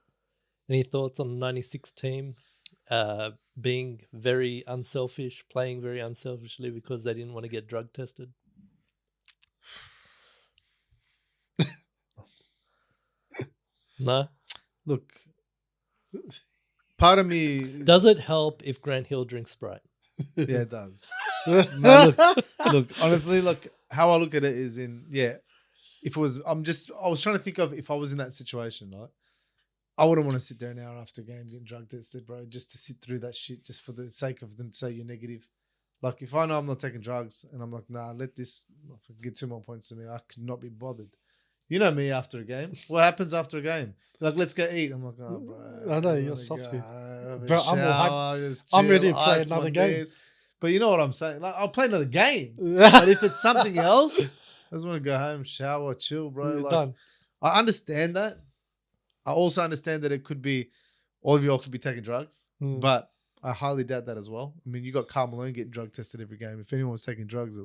Any thoughts on the 96 team being very unselfish, playing very unselfishly because they didn't want to get drug tested? No? Look, part of me... Does it help if Grant Hill drinks Sprite? Yeah, it does. No, look, honestly, how I look at it is if it was, I was trying to think of if I was in that situation, right? I wouldn't want to sit there an hour after a game getting drug tested, bro, just to sit through that shit just for the sake of them to say you're negative. Like, if I know I'm not taking drugs and I'm like, nah, let this get 2 more points to me, I could not be bothered. You know me after a game. What happens after a game? Like, let's go eat. I'm like, oh, bro. I know, you're softy. Bro, I'm ready to play another game. But you know what I'm saying? Like, I'll play another game. But if it's something else, I just want to go home, shower, chill, bro. You're like, done. I understand that. I also understand that it could be all of you all could be taking drugs, but I highly doubt that as well. I mean, you got Karl Malone getting drug tested every game. If anyone was taking drugs,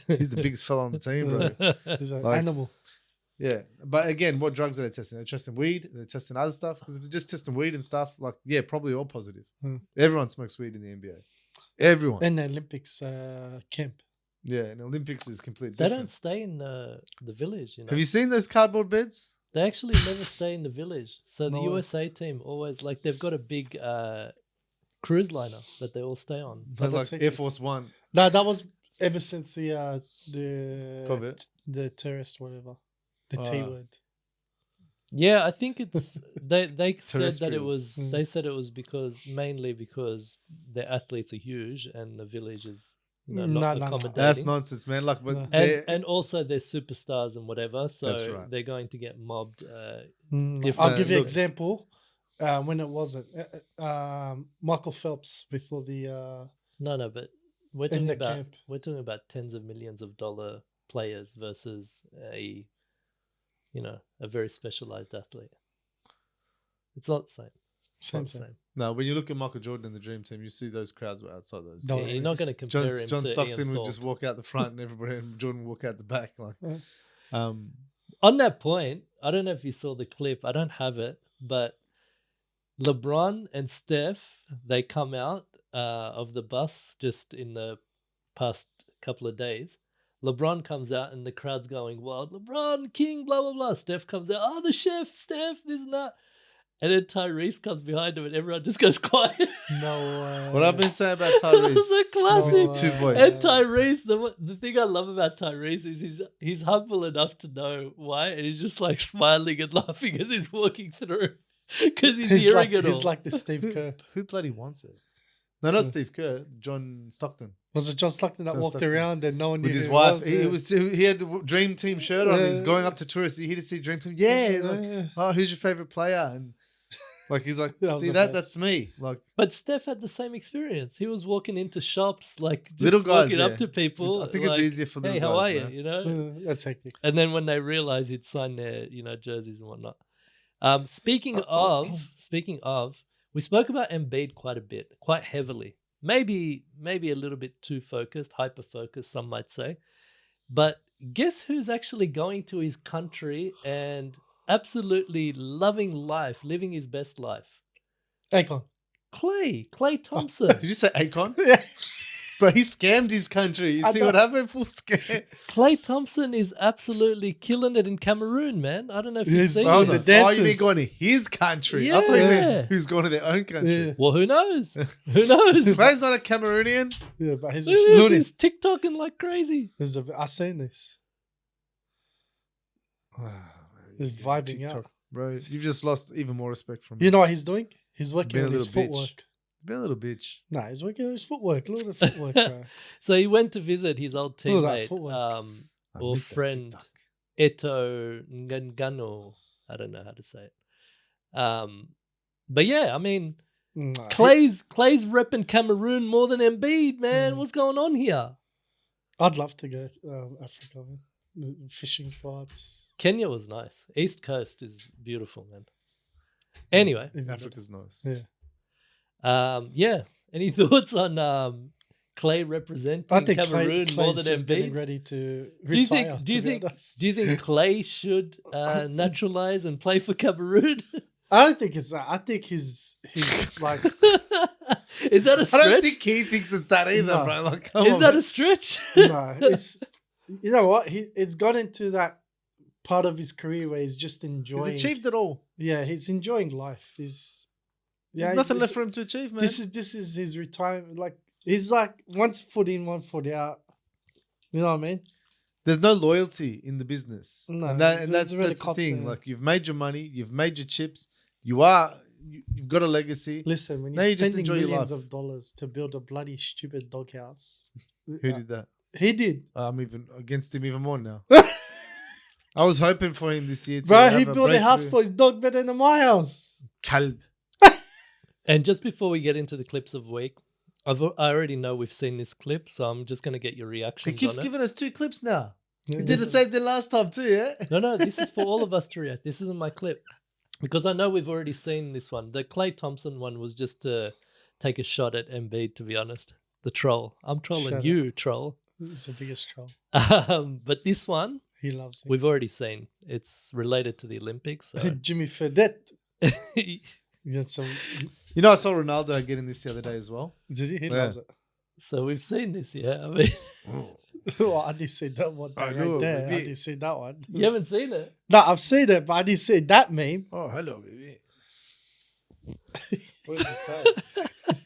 he's the biggest fella on the team, bro. He's an animal. Yeah, but again, what drugs are they testing? They're testing weed. They're testing other stuff. Because if they're just testing weed and stuff, probably all positive. Everyone smokes weed in the NBA. Everyone. In the Olympics camp. Yeah, and Olympics is completely They different. don't stay in the village, you know. Have you seen those cardboard beds? They actually never stay in the village. So the USA team always, they've got a big cruise liner that they all stay on. They're like Air Force One. No, that was ever since the COVID? the terrorist whatever. The T word. Yeah, I think it's they said that it was they said it was mainly because their athletes are huge and the village is not accommodating. That's nonsense, man. And also they're superstars and whatever, so right. they're going to get mobbed. I'll give you an example. When it wasn't Michael Phelps before the no, but we're talking about tens of millions of dollar players versus a very specialized athlete. It's not the same. Same. No, when you look at Michael Jordan and the Dream Team, you see those crowds were outside those. No, you're not going to compare him John to Stockton Ian would just walk out the front and everybody and Jordan would walk out the back. On that point, I don't know if you saw the clip. I don't have it, but LeBron and Steph, they come out of the bus just in the past couple of days. LeBron comes out and the crowd's going wild. LeBron, King, blah, blah, blah. Steph comes out. Oh, the chef, Steph, this and that. And then Tyrese comes behind him and everyone just goes quiet. No way. What I've been saying about That Tyrese. was a classic. No Two way. voice. And Tyrese, the thing I love about Tyrese is he's humble enough to know why, and he's just like smiling and laughing as he's walking through because he's hearing like, it all. he's like the Steve Kerr. Who bloody wants it? No, not Steve Kerr. John Stockton. Was it John Stockton that John walked Stockton. around and no one knew With his who wife. It He was? he had the Dream Team shirt on. He's Yeah. going up to tourists. He did see Dream Team. Yeah. Like, Yeah. oh, who's your favorite player? And like he's like, That was see the that? best. That's me. Like But Steph had the same experience. He was walking into shops, like just Little guys, walking yeah. up to people. I think like, it's easier for hey, little how guys, are you? man. You know. That's hectic. And then when they realized he'd signed their, jerseys and whatnot. Speaking of, we spoke about Embiid quite a bit, quite heavily. Maybe a little bit too focused, hyper focused, some might say. But guess who's actually going to his country and absolutely loving life, living his best life? Akon. Clay Thompson. Did you say Akon? Yeah. Bro, he scammed his country. You I see know. what happened? Full scam. Clay Thompson is absolutely killing it in Cameroon, man. I don't know if you've He's seen one Oh, of this. the you dancers. mean going to his country? I thought you Yeah. meant who's going to their own country. Yeah. Well, who knows? Who knows? Clay's not a Cameroonian. Yeah, but he's Look at this, loony. he's TikToking like crazy. I've seen this. He's vibing out. Bro, you've just lost even more respect from You me. know what he's doing? He's working Being a on his little bitch. footwork. Been a little bitch. Nah, he's working on his footwork. Look at the footwork, bro. So he went to visit his old Look at that teammate, footwork. I or miss that friend, TikTok. Eto Ngano. I don't know how to say it. But yeah, I mean, Nah, Clay's repping Cameroon more than Embiid, man. Mm. What's going on here? I'd love to go Africa, man. The fishing spots. Kenya was nice. East Coast is beautiful, man. Anyway, Even better. Africa's nice. Yeah. yeah. Any thoughts on Clay representing I think Cameroon more Clay's than just getting Embiid? ready to Do you retire. think? Do you think Clay should naturalize and play for Cameroon? I don't think it's that. I think he's like Is that a I stretch? don't think he thinks it's that either, No. bro. Like, come Is on, that man. a stretch? no. It's you know what it's got into that part of his career where he's just enjoying. He's achieved it all. Yeah, he's enjoying life. He's There's nothing this- left for him to achieve, man. This is his retirement. Like he's like one foot in, one foot out. You know what I mean? There's no loyalty in the business. No, and it's that's really the copped thing. to- Like, you've made your money, you've made your chips, you've got a legacy. Listen, when Now you're you just spending enjoy your millions life. of dollars to build a bloody stupid doghouse, Who did that? he did, I'm even against him even more now. I was hoping for him this year to bro. have He built a house breakthrough. for his dog better than my house. Kalb. And just before we get into the clips of the week, I already know we've seen this clip, so I'm just going to get your He reactions keeps on it. giving us 2 clips now. Yeah, He did the same thing last time too, yeah? No, this is for all of us to react. This isn't my clip. Because I know we've already seen this one. The Clay Thompson one was just to take a shot at Embiid, to be honest. The troll. I'm trolling Shut you, troll. He's the biggest troll. But this one, He loves him. we've already seen. It's related to the Olympics. So. Jimmy Fredette. He got some. You know, I saw Ronaldo getting this the other day as well. Did he? He Yeah. loves it. So we've seen this, yeah. I mean, Well, I didn't see that one I right know, there. I maybe. didn't see that one. you haven't seen it. No, I've seen it, but I didn't see that meme. Oh, hello, baby.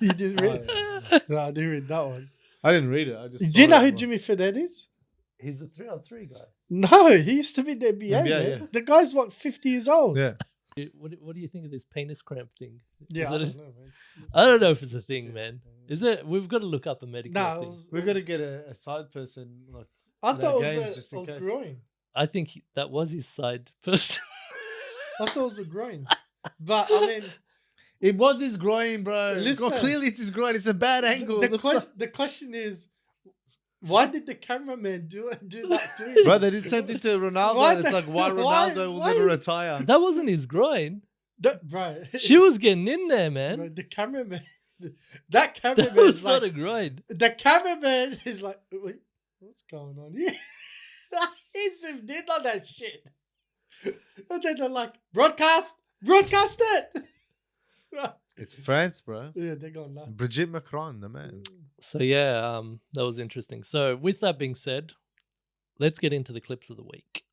You didn't read it? Oh, No, I didn't read that one. I didn't read it. I just Do you saw know it who once. Jimmy Fredette is? He's a 3-on-3 guy. No, he used to be in the NBA. NBA, man. yeah. The guy's what, 50 years old? Yeah. What do you think of this penis cramp thing? Yeah, Is I it don't know, man. I don't know if it's a thing, man. Is it? We've got to look up a medical No, thing. We've got to get a side person. Like, I no thought games, it just was in a case. groin. I think that was his side person. I thought it was a groin. But I mean, it was his groin, bro. Listen. Clearly, it's his groin. It's a bad angle. the question is, why did the cameraman do that to him? Bro, they did the same thing to Ronaldo. Why and it's the- like, why why- Ronaldo will why- never retire. That wasn't his groin. Bro, She was getting in there, bro, man. the cameraman, that That cameraman was is not like, a groin. the cameraman is like, wait, what's going on here? He's did all that shit. And then they're like, broadcast it. It's France, bro. Yeah, they're going nuts. Brigitte Macron, the man. So yeah, that was interesting. So with that being said, let's get into the clips of the week.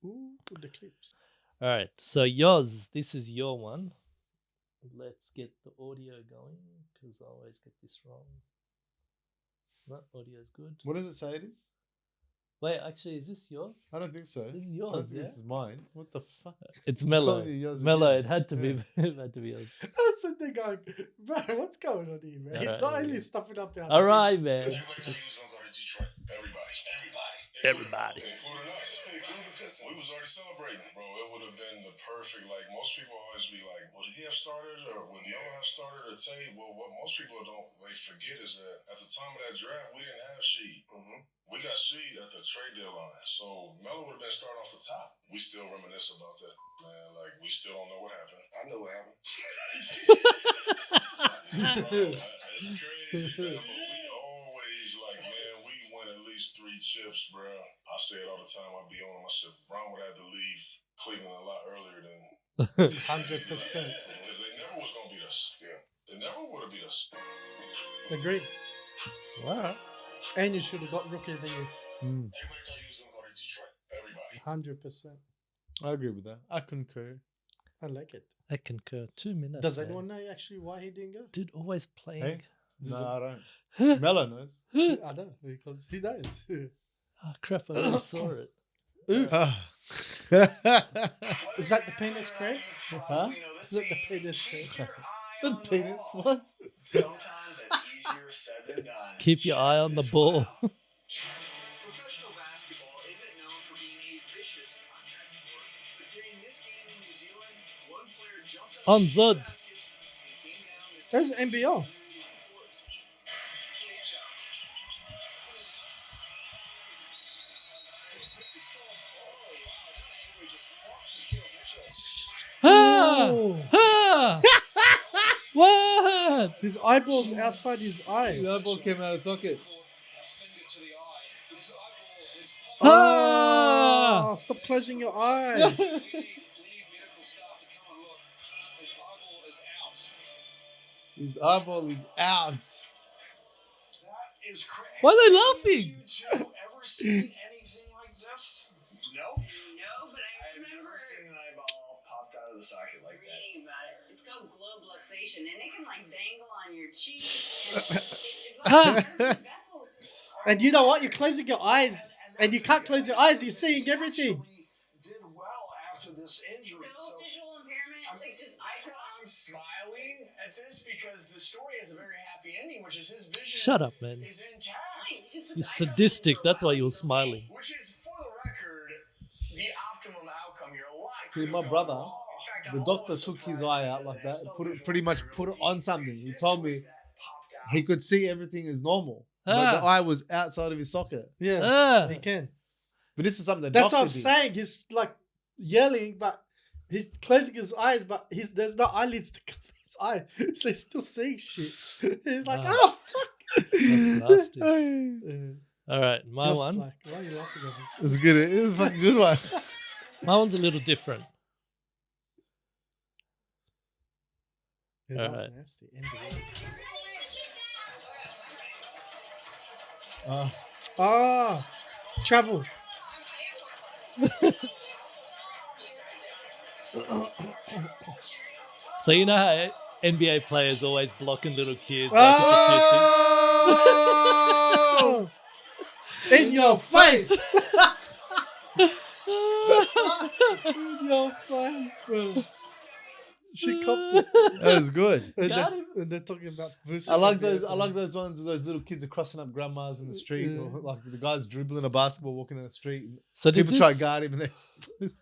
Ooh, the clips. All right. So yours, this is your one. Let's get the audio going because I always get this wrong. No, audio's good. What does it say it is? Wait, actually, is this yours? I don't think so. This is I don't yours, think yeah? this is mine. What the fuck? It's I'm Mellow. calling you yours Mellow, again. it had to be. Yeah. It had to be yours. I was sitting there going, bro, what's going on here, man? He's Alright, not yeah. only stuffing up our All right, man. Everybody thought he was gonna go to Detroit. Everybody. Everybody. Including us. We was already celebrating, bro. It would have been the perfect. Like most people always be like, "Would he have started, or would Melo have started, or Tate?" Well, what most people they forget is that at the time of that draft, we didn't have Sheed. We got Sheed at the trade deadline, so Melo would have been starting off the top. We still reminisce about that, man. Like we still don't know what happened. I know what happened. It's crazy, man. But we always like, man, we win at least 3 chips, bro. I say it all the time. I be on him. I said Brown would have to leave Cleveland a lot earlier than 100%. because they never was gonna beat us. Yeah, they never would have beat us. Agree. Wow. And you should have got rookie of the year. Everybody thought you was gonna go to Detroit. Everybody. 100%. I agree with that. I concur. I like it. I concur. 2 minutes. Does man. anyone know actually why he didn't go? Dude, always playing. Hey? This No, is I don't. Melo knows. I know, because he knows. Oh, crap, I never saw it. Ooh, Ah. is that the penis crack? Huh? Is that the penis crack? The penis? What? Sometimes that's easier said than done. Keep your eye on the ball. Professional basketball isn't known for being a vicious contact sport, but during this game in New Zealand, one player jumped up On to the Zod. basket and came down the There's NBL. Ah! Oh, Ah! What? his eyeball's outside his eye. The ball came out of socket. Ah! Oh, stop closing your eye. His eyeball is out. Why are they laughing? Ever seen anything like this? No. No, but I I've remember never seen an eyeball popped out of the socket like that. reading about it. It's called globluxation, and it can like dangle on your cheek. And it's like nervous vessels. And you know what? You're closing your eyes. And you can't close your eyes. You're seeing everything. Did well after this injury. No So visual impairment. It's like just eye I'm drops. smiling at this because the story has a very happy ending, which is his vision Shut up, man. is intact. Fine, just puts You're eye drops in sadistic. for a That's why while, you were it's okay. smiling. Which is, for the record, the optimum outcome. Your life. See, my brother, the doctor took his eye out like that, pretty much put it on something. He told me he could see everything as normal, but the Ah. eye was outside of his socket. Yeah, Ah. he can. But this was something the That's doctor what I'm did. saying. He's like yelling, but he's closing his eyes, but there's no eyelids to cover his eye. So he's still seeing shit. He's like, Wow. oh, fuck. That's nasty. Yeah. All right, my Just one. Like, why are you laughing at me? It's good. It was a fucking good one. My one's a little different. Yeah, that was Alright. nasty. NBA. Ah, Travel. So you know how NBA players always blocking little kids. Oh! In your face! Like In your face, bro. She copped it. that was good. And Got they're, him. and they're talking about versus I like NBA those. I like players. those ones where those little kids are crossing up grandmas in the street, Yeah. or like the guys dribbling a basketball, walking down the street. And So does people try to this, guard him, and they.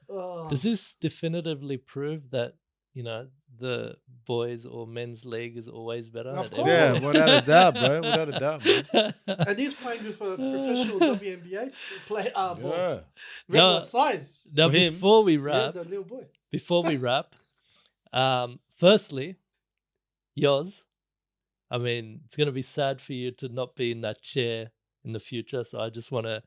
Oh. does this definitively prove that, you know, the boys or men's league is always better? Of at course. Yeah, everything? without a doubt, bro. Without a doubt, man. And he's playing with a professional WNBA player, ball. Yeah. Regular No. size. Now, For him. before we Yeah, wrap, the little boy. firstly, yours. I mean, it's going to be sad for you to not be in that chair in the future. So I just want to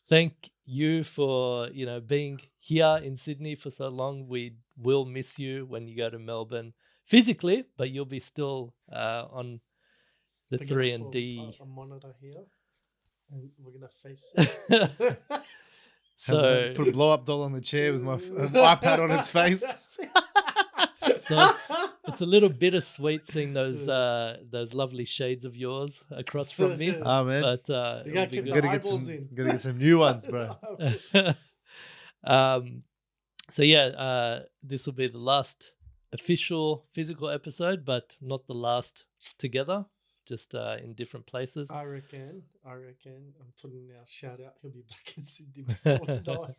thank you for, you know, being here in Sydney for so long. We will miss you when you go to Melbourne physically, but you'll be still on the We're gonna 3&D. put a monitor here. And we're going to face So, Put a blow up doll on the chair with my iPad on its face. so it's it's a little bittersweet seeing those lovely shades of yours across from me. Ah, man. But You it'll gotta be keep good. the gotta get eyeballs some, in. gotta get some new ones, bro. So yeah, this will be the last official physical episode, but not the last together, just in different places. I reckon. I'm putting our shout out. He'll be back in Sydney before he dies.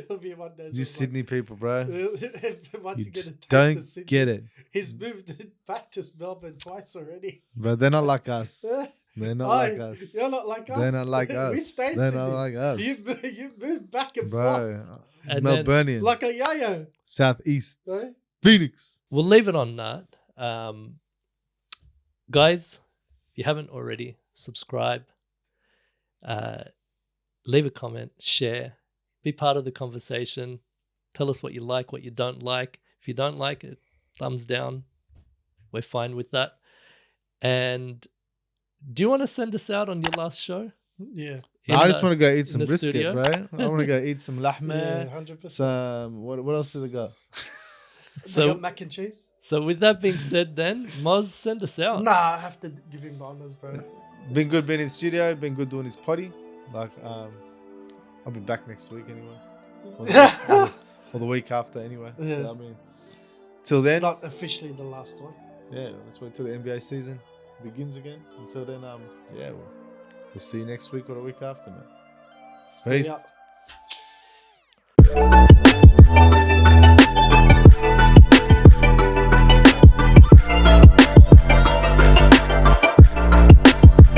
He'll be one day. You Sydney people, bro. Once You you get a just taste don't of Sydney, get it. He's moved back to Melbourne twice already. But they're not like us. They're not like us. You're not like us. They're not like We us. stayed They're Sydney. not like us. You moved back and forth Bro, And then- Melburnian, like a yo-yo. Southeast, Eh? Phoenix. We'll leave it on that. Guys, if you haven't already, subscribe, leave a comment, share, be part of the conversation. Tell us what you like, what you don't like. If you don't like it, thumbs down. We're fine with that. And do you want to send us out on your last show? Yeah. I just want to go eat some the brisket, studio? bro. I want to go eat some Yeah, lahma. 100%. Some what else did they got? So, So, got mac and cheese? so with that being said, then Moz, send us out. Nah, I have to give him the honors, bro. Been good being in studio. Been good doing his potty. Like I'll be back next week anyway, or the week after anyway. Yeah. So, I mean, till then, Not officially the last one. yeah. Let's wait till the NBA season begins again. Until then, yeah, we'll see you next week or the week after, man. Peace. Yeah.